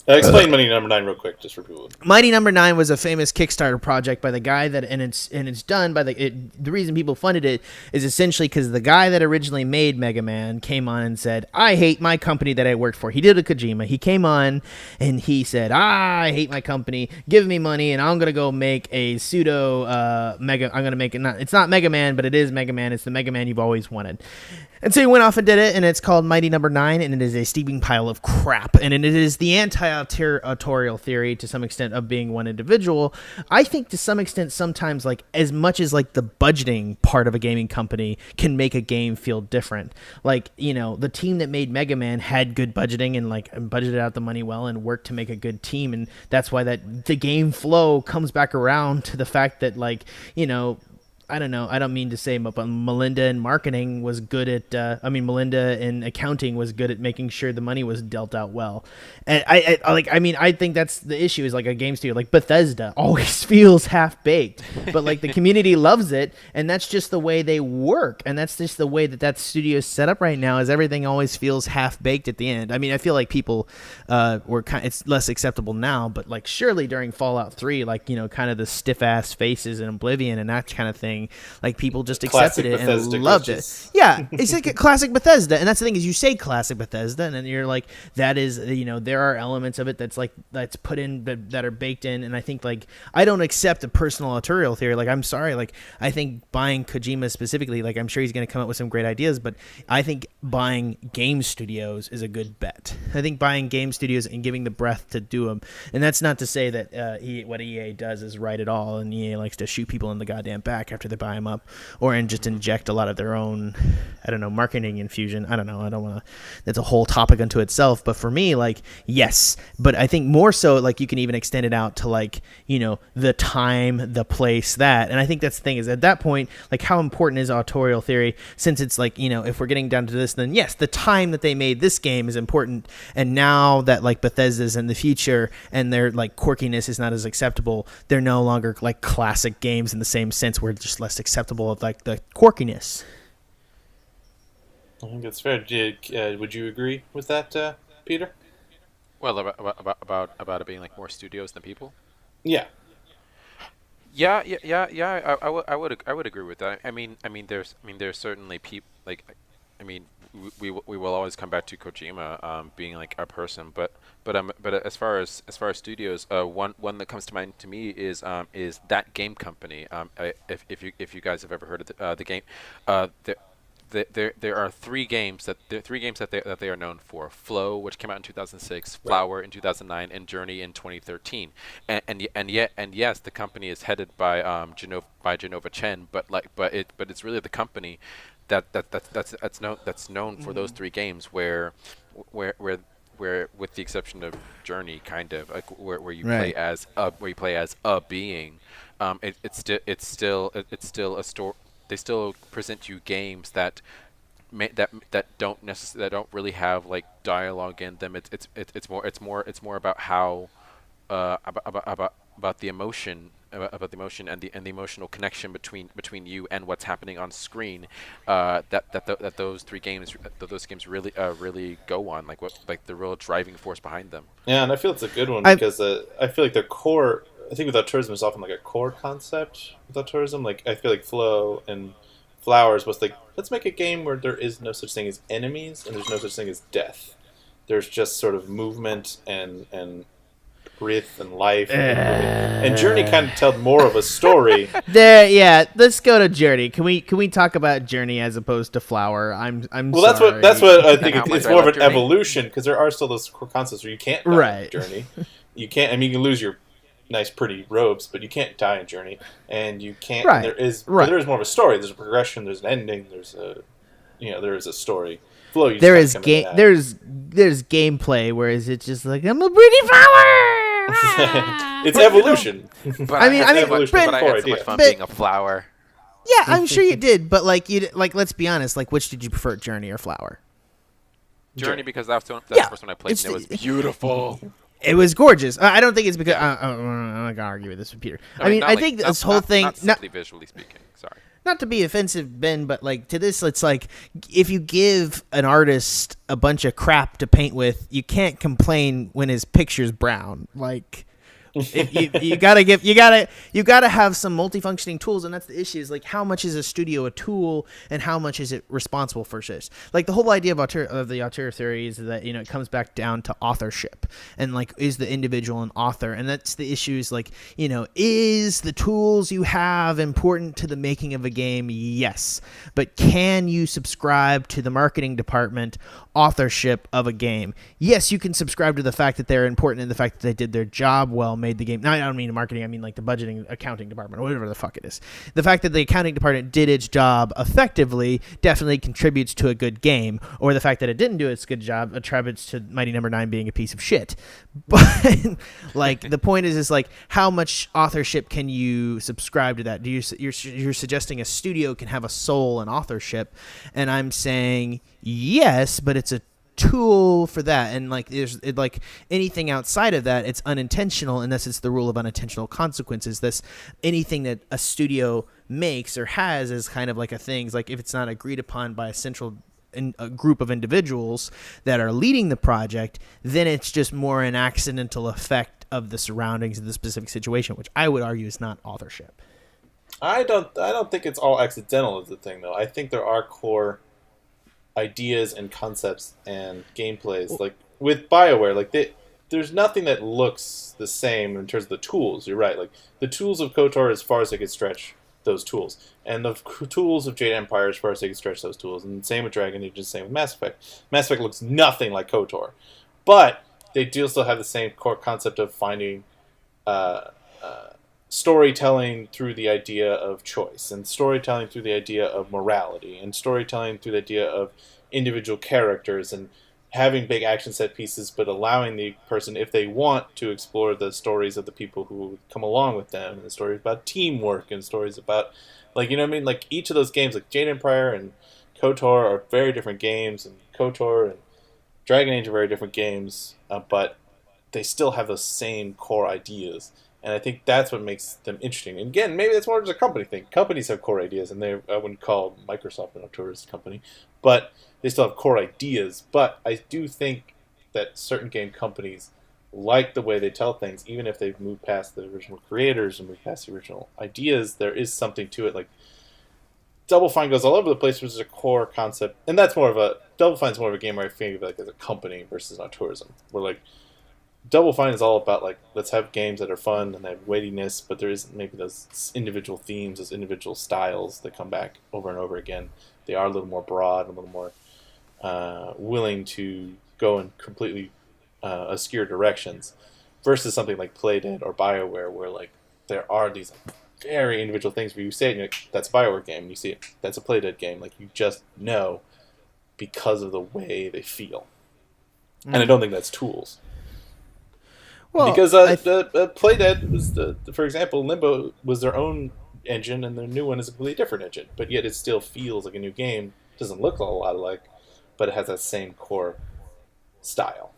explain Mighty Number 9 real quick, just for people. Mighty Number 9 was a famous Kickstarter project by the guy that, and it's done by the reason people funded it is essentially because the guy that originally made Mega Man came on and said, I hate my company that I worked for. He did a Kojima. He came on and he said, I hate my company. Give me money and I'm gonna go make a pseudo Mega. I'm gonna make it it's not Mega Man, but it is Mega Man. It's the Mega Man you've always wanted. And so he went off and did it, and it's called Mighty Number 9, and it is a steaming pile of crap. And it is the anti-autorial theory, to some extent, of being one individual. I think, to some extent, sometimes, like, as much as, like, the budgeting part of a gaming company can make a game feel different. Like, the team that made Mega Man had good budgeting and, like, budgeted out the money well and worked to make a good team, and that's why the game flow comes back around to the fact that, like, I don't know. I don't mean to say, but Melinda in marketing was good at. Melinda in accounting was good at making sure the money was dealt out well. And I think that's the issue. Is like a game studio like Bethesda always feels half baked, but like the community loves it, and that's just the way they work, and that's just the way that studio is set up right now. Is everything always feels half baked at the end? I mean, I feel like people it's less acceptable now, but like surely during Fallout 3, like kind of the stiff ass faces in Oblivion and that kind of thing, like people just accepted it and loved it. Yeah, it's like a classic Bethesda, and that's the thing is you say classic Bethesda, and then you're like that is there are elements of it that's put in that are baked in, and I think like I don't accept a personal autorial theory. Like I'm sorry, like I think buying Kojima specifically, like I'm sure he's going to come up with some great ideas, but I think buying game studios is a good bet. I think buying game studios and giving the breadth to do them, and that's not to say that what EA does is right at all, and EA likes to shoot people in the goddamn back after they buy them up, or and just inject a lot of their own, I don't know, marketing infusion. I don't know. I don't want to. That's a whole topic unto itself. But for me, like yes, but I think more so like you can even extend it out to like the time, the place, that, and I think that's the thing is at that point, like how important is autorial theory? Since it's like if we're getting down to this, then yes, the time that they made this game is important, and now that like Bethesda's in the future and their like quirkiness is not as acceptable, they're no longer like classic games in the same sense. We're just less acceptable of like the quirkiness. I think that's fair. Would you agree with that, Peter? Well, about it being like more studios than people. Yeah. Yeah. I would agree with that. I mean, there's certainly people like, I mean, we will always come back to Kojima being like a person, but as far as studios, one that comes to mind to me is that game company. If you guys have ever heard of the game, there are three games that they are known for: Flow, which came out in 2006, Flower in 2009, and Journey in 2013. And yes, the company is headed by Genova Chen, but it's really the company that's known for those three games where with the exception of Journey, kind of like where you play as a being, it's still a story. They still present you games that don't really have like dialogue in them. It's more about how about the emotion and the emotional connection between you and what's happening on screen. That those games really go on, like the real driving force behind them. Yeah, and I feel it's a good one because I feel like the core. I think with Auteurism is often like a core concept with Auteurism. Like I feel like Flow and Flowers was like, let's make a game where there is no such thing as enemies and there's no such thing as death. There's just sort of movement and breath and life. And Journey kind of told more of a story. Let's go to Journey. Can we talk about Journey as opposed to Flower? I'm well, sorry. that's what I think. It's more of an evolution because there are still those core concepts where you can't die in Journey. You can't. I mean, you can lose your nice, pretty robes, but you can't die in Journey, and you can't. Right. There is more of a story. There's a progression. There's an ending. There's a, there is a story. Flow. There's gameplay, whereas it's just like I'm a pretty flower. It's evolution. But I had so much fun being a flower. Yeah, I'm sure you did, but let's be honest. Like, which did you prefer, Journey or Flower? Journey, because that's the first one I played, and it was beautiful. It was gorgeous. I don't think it's because I'm not gonna argue with this with Peter. I think this whole thing, not simply visually speaking. Sorry. Not to be offensive, Ben, but like to this, it's like if you give an artist a bunch of crap to paint with, you can't complain when his picture's brown. Like you gotta have some multifunctioning tools, and that's the issue. Is like how much is a studio a tool, and how much is it responsible for this? Like the whole idea of the auteur theory is that it comes back down to authorship, and like is the individual an author, and that's the issue. Is like is the tools you have important to the making of a game? Yes, but can you subscribe to the marketing department authorship of a game? Yes, you can subscribe to the fact that they're important and the fact that they did their job well. made the game. No, I don't mean marketing. I mean like the budgeting, accounting department, or whatever the fuck it is. The fact that the accounting department did its job effectively definitely contributes to a good game, or the fact that it didn't do its good job attributes to Mighty Number 9 being a piece of shit. But like the point is like how much authorship can you subscribe to that? You're suggesting a studio can have a soul and authorship, and I'm saying yes, but it's a tool for that, and like like anything outside of that, it's unintentional, unless it's the rule of unintentional consequences. This anything that a studio makes or has is kind of like a thing. It's like if it's not agreed upon by a central a group of individuals that are leading the project, then it's just more an accidental effect of the surroundings of the specific situation, which I would argue is not authorship. I don't think it's all accidental is the thing, though. I think there are core ideas and concepts and gameplays. Like with BioWare, like there's nothing that looks the same in terms of the tools. You're right. Like the tools of KOTOR, as far as they could stretch those tools, and the tools of Jade Empire, as far as they could stretch those tools, and same with Dragon Age, and same with Mass Effect. Mass Effect looks nothing like KOTOR, but they do still have the same core concept of finding storytelling through the idea of choice, and storytelling through the idea of morality, and storytelling through the idea of individual characters, and having big action set pieces, but allowing the person, if they want, to explore the stories of the people who come along with them, and the stories about teamwork, and stories about, like, you know what I mean? Like, each of those games, like Jade Empire and KOTOR, are very different games, and KOTOR and Dragon Age are very different games, but they still have those same core ideas. And I think that's what makes them interesting. And again, maybe that's more just a company thing. Companies have core ideas, and I wouldn't call Microsoft an Auteurism company, but they still have core ideas. But I do think that certain game companies like the way they tell things, even if they've moved past the original creators and moved past the original ideas. There is something to it. Like Double Fine goes all over the place, which is a core concept, and that's more of a Double Fine's more of a game where I think of it like as a company versus Auteurism, where like Double Fine is all about, like, let's have games that are fun and they have weightiness, but there isn't maybe those individual themes, those individual styles that come back over and over again. They are a little more broad, a little more willing to go in completely obscure directions, versus something like Playdead or BioWare, where, like, there are these very individual things where you say it and you're like, that's a BioWare game, and you see it, that's a Playdead game. Like, you just know because of the way they feel. And I don't think that's tools. Well, because Playdead was for example, Limbo was their own engine, and their new one is a completely different engine. But yet, it still feels like a new game. It doesn't look a lot alike, but it has that same core style.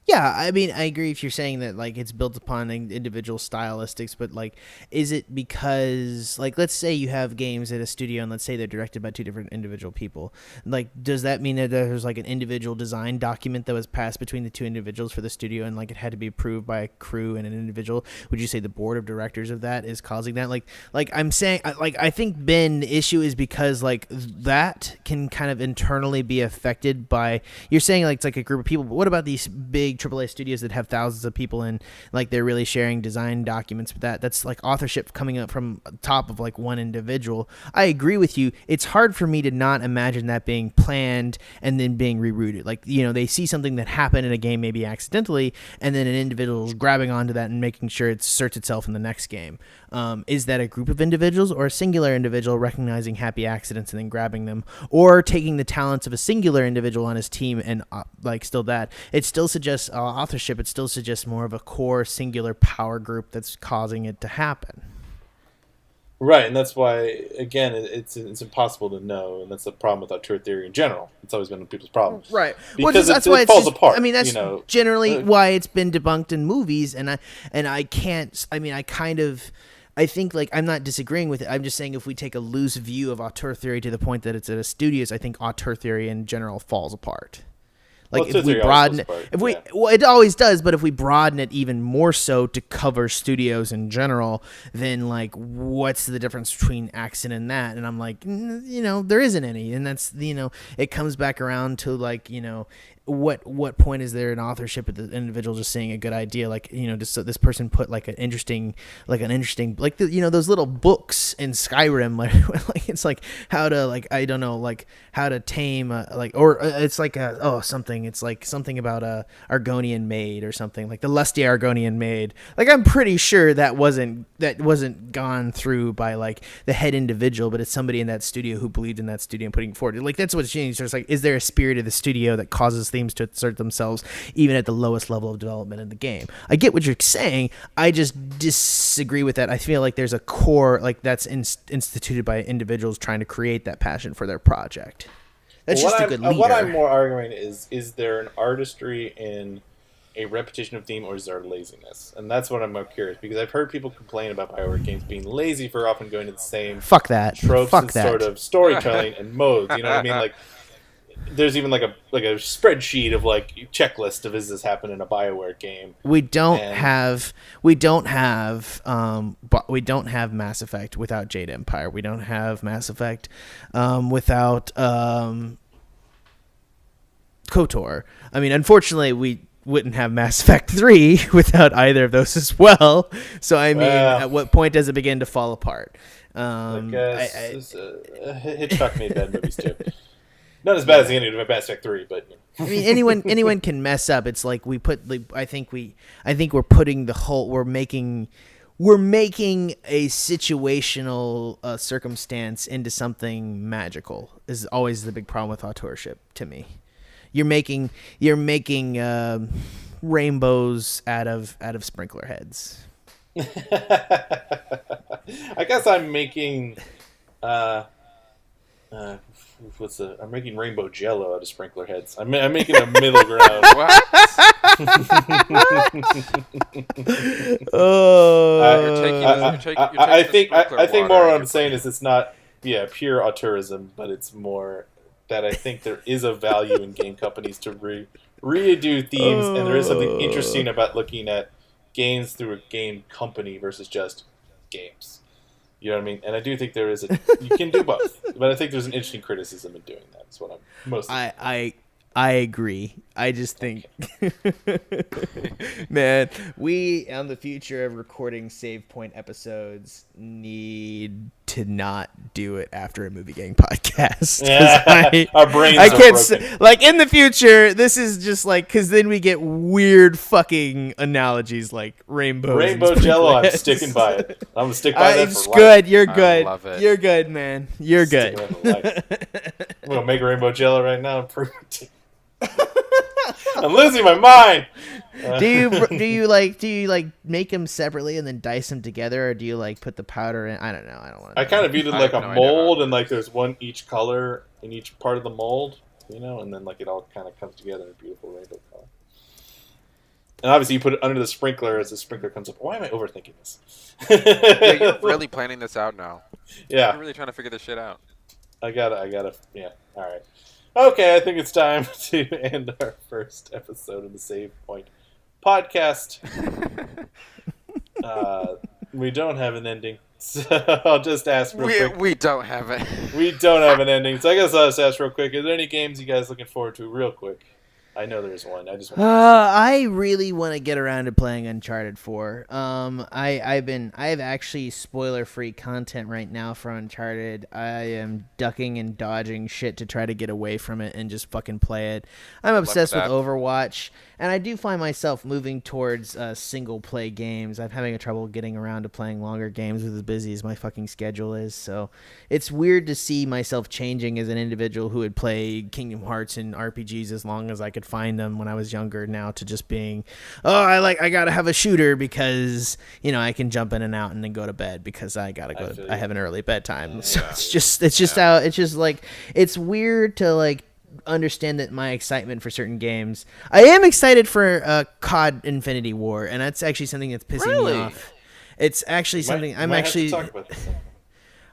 Yeah, I mean, I agree if you're saying that, like, it's built upon individual stylistics, but, like, is it because, like, let's say you have games at a studio, and let's say they're directed by two different individual people. Like, does that mean that there's, like, an individual design document that was passed between the two individuals for the studio, and, like, it had to be approved by a crew and an individual? Would you say the board of directors of that is causing that? Like I'm saying, like, I think, Ben, the issue is because, like, that can kind of internally be affected by, you're saying, like, it's like a group of people, but what about these big AAA studios that have thousands of people and like they're really sharing design documents with that's like authorship coming up from top of like one individual? I agree with you. It's hard for me to not imagine that being planned and then being rerouted. Like, you know, they see something that happened in a game maybe accidentally, and then an individual is grabbing onto that and making sure it asserts itself in the next game. Is that a group of individuals or a singular individual recognizing happy accidents and then grabbing them, or taking the talents of a singular individual on his team and like still that? It still suggests authorship. It still suggests more of a core singular power group that's causing it to happen. Right, and that's why, again, it's impossible to know, and that's the problem with auteur theory in general. It's always been people's problem. Right. Because that's why it falls apart. I mean, that's generally why it's been debunked in movies, and I think, like, I'm not disagreeing with it. I'm just saying if we take a loose view of auteur theory to the point that it's at a studios, I think auteur theory in general falls apart. Like, if we broaden it, well, it always does, but if we broaden it even more so to cover studios in general, then, like, what's the difference between accident and that? And I'm like, you know, there isn't any. And that's, you know, it comes back around to, like, you know, what point is there in authorship of the individual just saying a good idea, like, just so this person put like an interesting like those little books in Skyrim, like it's like how to, like, I don't know, like how to tame it's like something, it's like something about a Argonian maid or something, like the lusty Argonian maid. Like, I'm pretty sure that wasn't gone through by like the head individual, but it's somebody in that studio who believed in that studio and putting forward. Like, that's what's changed. There's like, is there a spirit of the studio that causes themes to assert themselves even at the lowest level of development in the game? I get what you're saying. I just disagree with that. I feel like there's a core, like, that's instituted by individuals trying to create that passion for their project. That's just a good leader. What I'm more arguing is there an artistry in a repetition of theme, or is there laziness? And that's what I'm more curious, because I've heard people complain about BioWare games being lazy for often going to the same tropes and sort of storytelling and modes. You know what I mean? Like, there's even like a spreadsheet of like checklist of, is this happen in a BioWare game? We don't have Mass Effect without Jade Empire. We don't have Mass Effect without KOTOR. I mean, unfortunately, we wouldn't have Mass Effect 3 without either of those as well. So I mean, at what point does it begin to fall apart? Hitchcock made bad movies too. Not as bad as the ending of Mass Effect 3, but I mean, anyone can mess up. It's like I think we're putting we're making a situational circumstance into something magical. Is always the big problem with authorship to me. You're making rainbows out of sprinkler heads. I guess I'm making I'm making rainbow jello out of sprinkler heads. I'm making a middle ground. What? I think more what I'm saying is it's not pure auteurism, but it's more that I think there is a value in game companies to redo themes, and there is something interesting about looking at games through a game company versus just games. You know what I mean? And I do think there is you can do both, but I think there's an interesting criticism in doing that. That's what I'm mostly. I agree. I just think, man, we on the future of recording save point episodes need to not do it after a movie gang podcast. Yeah, our brains I can't are broken. like in the future. This is just like, because then we get weird fucking analogies like rainbow jello. I'm sticking by it. I'm gonna stick by that it's for good. life. You're good. I love it. You're good, man. You're good. I'm gonna make rainbow jello right now and prove it to you. I'm losing my mind. Do you make them separately and then dice them together, or do you like put the powder in? I don't know. I don't want to. I kind of viewed it like a mold, and like there's one each color in each part of the mold, and then like it all kind of comes together in a beautiful rainbow color. And obviously, you put it under the sprinkler as the sprinkler comes up. Why am I overthinking this? Yeah, you're really planning this out now. Yeah, you're really trying to figure this shit out. I gotta. Yeah. All right. Okay, I think it's time to end our first episode of the Save Point podcast. We don't have an ending, so I'll just ask real quick. We don't have it. We don't have an ending, so I guess I'll just ask real quick. Are there any games you guys looking forward to real quick? I know there's one. I just want I really want to get around to playing Uncharted 4. I have actually spoiler-free content right now for Uncharted. I am ducking and dodging shit to try to get away from it and just fucking play it. I'm obsessed with Overwatch, and I do find myself moving towards single-play games. I'm having trouble getting around to playing longer games with as busy as my fucking schedule is, so it's weird to see myself changing as an individual who would play Kingdom Hearts and RPGs as long as I could find them when I was younger, now to just being, I gotta have a shooter because I can jump in and out and then go to bed because I gotta go. I have an early bedtime, Yeah. so it's just like it's weird to like understand that my excitement for certain games. I am excited for COD Infinity War, and that's actually something that's pissing me off. It's actually something I'm actually. Talk about this.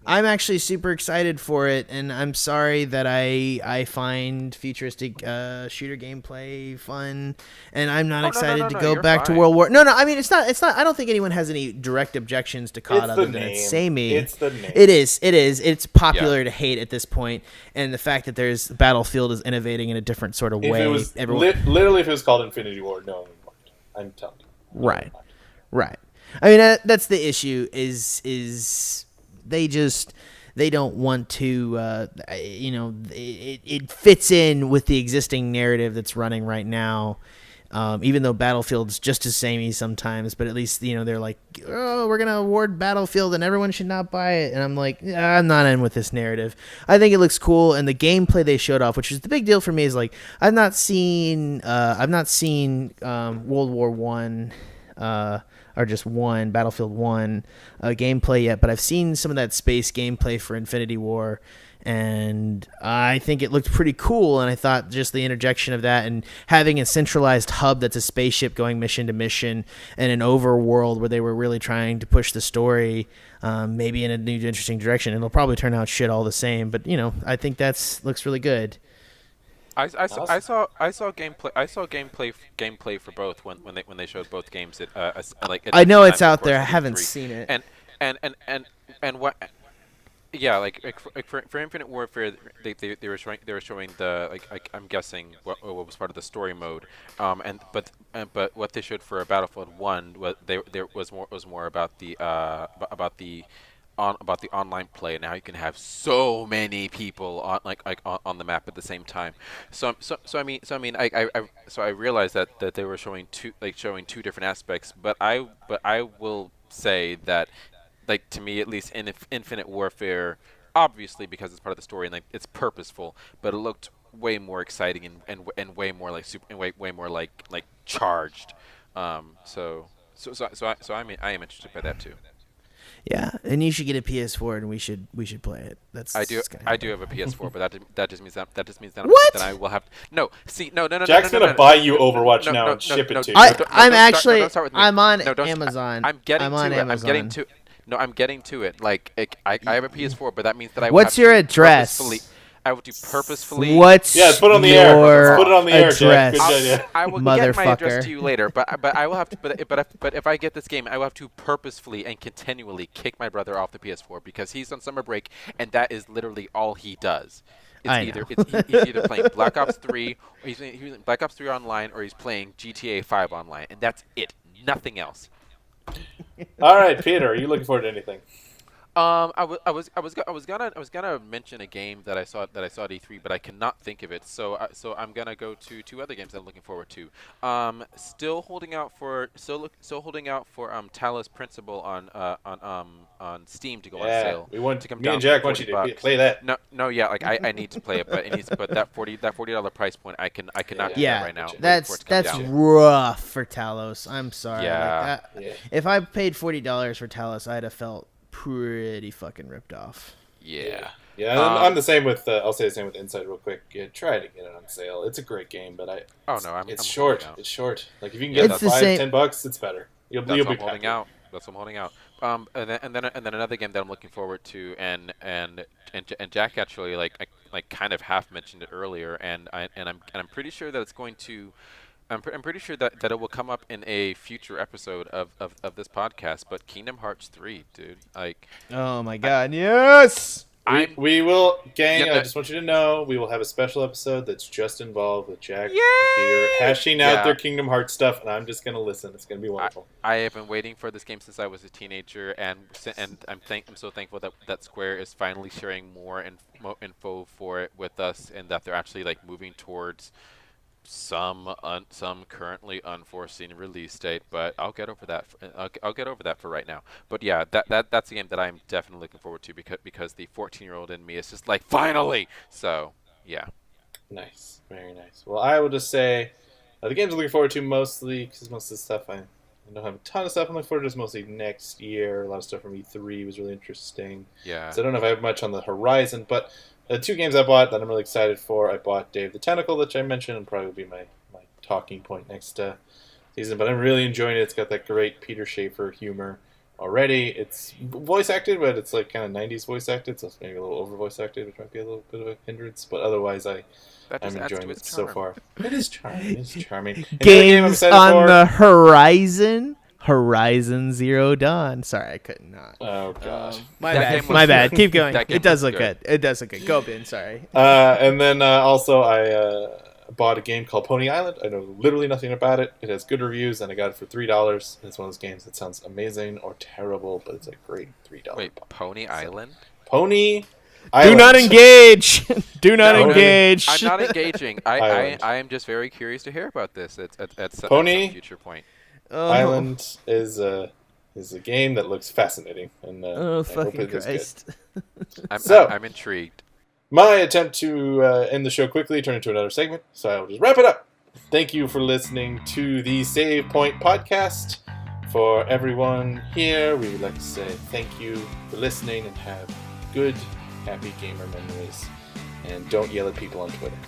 I'm actually super excited for it, and I'm sorry that I find futuristic shooter gameplay fun, and I'm not excited to go you're back to fine. World War. No, I mean it's not. I don't think anyone has any direct objections to COD It's other the than it's name. samey. It's the name. It is. It's popular to hate at this point, and the fact that there's Battlefield is innovating in a different sort of If way. it was literally, if it was called Infinity War, no one would mind. I'm telling you. Right. I mean that's the issue. Is they don't want to it fits in with the existing narrative that's running right now, even though Battlefield's just as samey sometimes, but at least they're like, oh, we're gonna award Battlefield and everyone should not buy it, and I'm like, I'm not in with this narrative. I think it looks cool, and the gameplay they showed off, which is the big deal for me, is like I've not seen World War One or just Battlefield 1 gameplay yet, but I've seen some of that space gameplay for Infinity War, and I think it looked pretty cool, and I thought just the interjection of that and having a centralized hub that's a spaceship going mission to mission and an overworld where they were really trying to push the story maybe in a new interesting direction. It'll probably turn out shit all the same, but I think looks really good. I saw gameplay for both when they showed both games. I know it's out there. I haven't seen it. And what? Yeah, for Infinite Warfare, they were showing the I'm guessing what was part of the story mode. But what they showed for Battlefield 1 was more about the online play, and how you can have so many people on the map at the same time. I realized that they were showing two different aspects, but I will say that, to me at least, in Infinite Warfare, obviously because it's part of the story and it's purposeful, but it looked way more exciting and way more way more charged. I am interested by that too. Yeah, and you should get a PS4, and we should play it. I do have a PS4, but that just means that what? That I will have no. Jack's gonna buy you Overwatch now and ship it to you. I'm on Amazon. I'm getting to it. I have a PS4, but that means that I will What's have your to address? I will do purposefully. What's put it on the air. Let's put it on the air, Jack. Good address? idea. I will get my address to you later, but I will have to. But if I get this game, I will have to purposefully and continually kick my brother off the PS4 because he's on summer break, and that is literally all he does. He's either playing Black Ops 3, or he's playing Black Ops 3 online, or he's playing GTA 5 online, and that's it. Nothing else. All right, Peter, are you looking forward to anything? I was gonna mention a game that I saw at E3, but I cannot think of it. So I'm gonna go to two other games that I'm looking forward to. Still holding out for Talos Principle on Steam to go on sale. Me and Jack want you to play that. No, yeah, I need to play it, but that $40 price point, I cannot do that right now. That's rough for Talos. I'm sorry. Yeah. If I paid $40 for Talos, I'd have felt pretty fucking ripped off. Yeah. I'm the same with. I'll say the same with Inside real quick. Yeah, try to get it on sale. It's a great game, but it's short. It's short. Like if you can get it for $5-10, it's better. You'll be holding out. That's what I'm holding out. And then another game that I'm looking forward to, and Jack actually kind of half mentioned it earlier, and I'm pretty sure that it's going to. I'm pretty sure that it will come up in a future episode of this podcast, but Kingdom Hearts 3, dude. Oh my god, yes! We will, gang, I just want you to know, we will have a special episode that's just involved with Jack and Peter hashing out their Kingdom Hearts stuff, and I'm just going to listen. It's going to be wonderful. I have been waiting for this game since I was a teenager, and I'm so thankful that Square is finally sharing more info for it with us, and that they're actually moving towards some currently unforeseen release date, but I'll get over that. I'll get over that for right now. But yeah, that's a game that I'm definitely looking forward to because the 14-year-old in me is just finally. So yeah. Nice, very nice. Well, I will just say the games I'm looking forward to mostly because most of the stuff I don't have a ton of stuff I'm looking forward to. Just mostly next year. A lot of stuff from E3 was really interesting. Yeah. So I don't know if I have much on the horizon, but. The two games I bought that I'm really excited for, I bought Dave the Tentacle, which I mentioned, and probably will be my talking point next season. But I'm really enjoying it. It's got that great Peter Schaefer humor. already. It's voice acted, but it's like kind of 90s voice acted, so it's maybe a little over voice acted, which might be a little bit of a hindrance. But otherwise, I'm enjoying it so far. It is charming. It's charming. Games on the horizon. Horizon Zero Dawn. Sorry, I could not. Oh god, my bad. Keep going. It does look good. It does look good. Go, Ben. Sorry. And then also I bought a game called Pony Island. I know literally nothing about it. It has good reviews, and I got it for $3. It's one of those games that sounds amazing or terrible, but it's a great $3. Wait, Pony Island? Pony Island. Do not engage. Do not engage. I'm not engaging. I am just very curious to hear about this at some future point. Island is a game that looks fascinating, and fucking Christ! I'm intrigued. My attempt to end the show quickly turned into another segment, so I will just wrap it up. Thank you for listening to the Save Point podcast. For everyone here, we would like to say thank you for listening and have good, happy gamer memories. And don't yell at people on Twitter.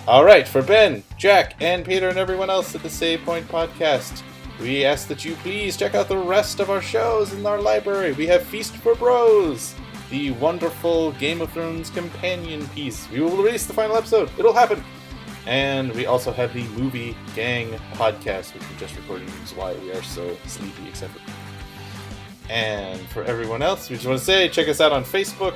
Alright, for Ben, Jack, and Peter, and everyone else at the Save Point podcast, we ask that you please check out the rest of our shows in our library. We have Feast for Bros, the wonderful Game of Thrones companion piece. We will release the final episode. It'll happen. And we also have the Movie Gang podcast, which we just recorded, which is why we are so sleepy, except for... And for everyone else, we just want to say, check us out on Facebook.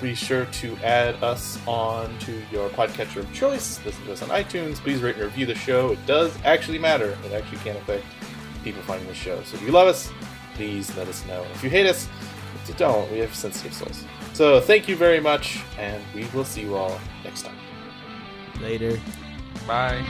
Be sure to add us on to your podcatcher of choice. Listen to us on iTunes. Please rate and review the show. It does actually matter. It actually can affect people finding the show. So if you love us, please let us know. If you hate us, if you don't, we have sensitive souls. So thank you very much, and we will see you all next time. Later. Bye.